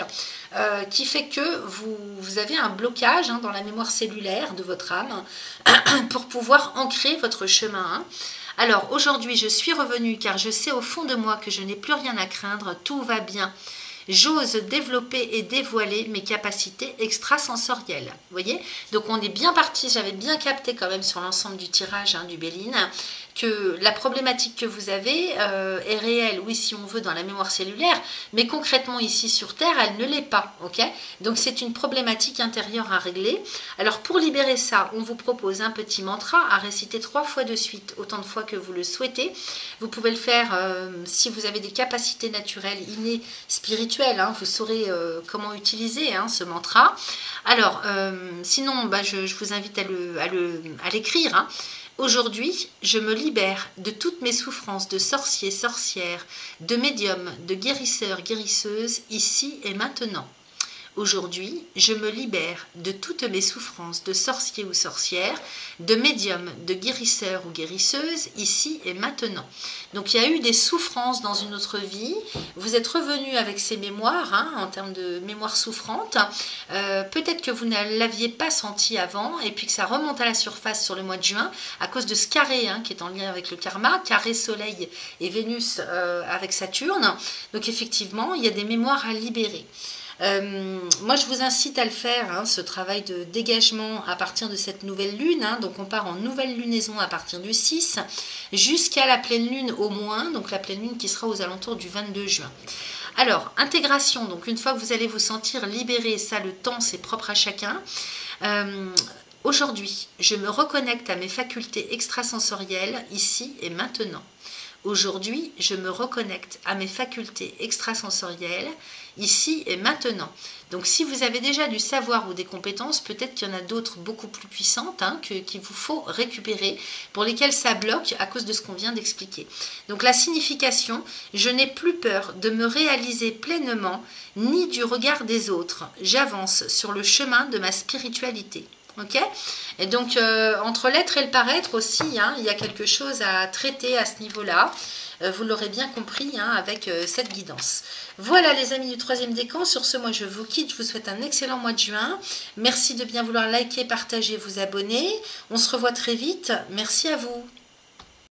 qui fait que vous avez un blocage dans la mémoire cellulaire de votre âme pour pouvoir ancrer votre chemin. Alors aujourd'hui, je suis revenue car je sais au fond de moi que je n'ai plus rien à craindre, tout va bien. j'ose développer et dévoiler mes capacités extrasensorielles. Vous voyez? Donc on est bien parti, j'avais bien capté quand même sur l'ensemble du tirage du Béline que la problématique que vous avez est réelle, oui, si on veut, dans la mémoire cellulaire, mais concrètement ici sur Terre, elle ne l'est pas, ok? Donc c'est une problématique intérieure à régler. Alors pour libérer ça, on vous propose un petit mantra à réciter 3 fois de suite, autant de fois que vous le souhaitez. Vous pouvez le faire si vous avez des capacités naturelles, innées, spirituelles, vous saurez comment utiliser ce mantra. Alors, sinon, je vous invite à l'écrire. Aujourd'hui, je me libère de toutes mes souffrances de sorcier, sorcière, de médium, de guérisseur, guérisseuse, ici et maintenant. Aujourd'hui, je me libère de toutes mes souffrances de sorcier ou sorcière, de médium, de guérisseur ou guérisseuse, ici et maintenant. Donc il y a eu des souffrances dans une autre vie, vous êtes revenu avec ces mémoires, en termes de mémoire souffrante, peut-être que vous ne l'aviez pas senti avant, et puis que ça remonte à la surface sur le mois de juin, à cause de ce carré qui est en lien avec le karma, carré Soleil et Vénus avec Saturne. Donc effectivement, il y a des mémoires à libérer. Moi je vous incite à le faire, ce travail de dégagement à partir de cette nouvelle lune, donc on part en nouvelle lunaison à partir du 6 jusqu'à la pleine lune au moins, donc la pleine lune qui sera aux alentours du 22 juin. Alors, intégration, donc une fois que vous allez vous sentir libéré, ça le temps c'est propre à chacun. Aujourd'hui, je me reconnecte à mes facultés extrasensorielles ici et maintenant. Aujourd'hui, je me reconnecte à mes facultés extrasensorielles, ici et maintenant. Donc si vous avez déjà du savoir ou des compétences, peut-être qu'il y en a d'autres beaucoup plus puissantes qu'il vous faut récupérer, pour lesquelles ça bloque à cause de ce qu'on vient d'expliquer. Donc la signification, je n'ai plus peur de me réaliser pleinement, ni du regard des autres. J'avance sur le chemin de ma spiritualité. Ok, et donc entre l'être et le paraître aussi, il y a quelque chose à traiter à ce niveau-là. Vous l'aurez bien compris avec cette guidance. Voilà les amis du 3e décan, sur ce moi je vous quitte, je vous souhaite un excellent mois de juin. Merci de bien vouloir liker, partager, vous abonner. On se revoit très vite, merci à vous.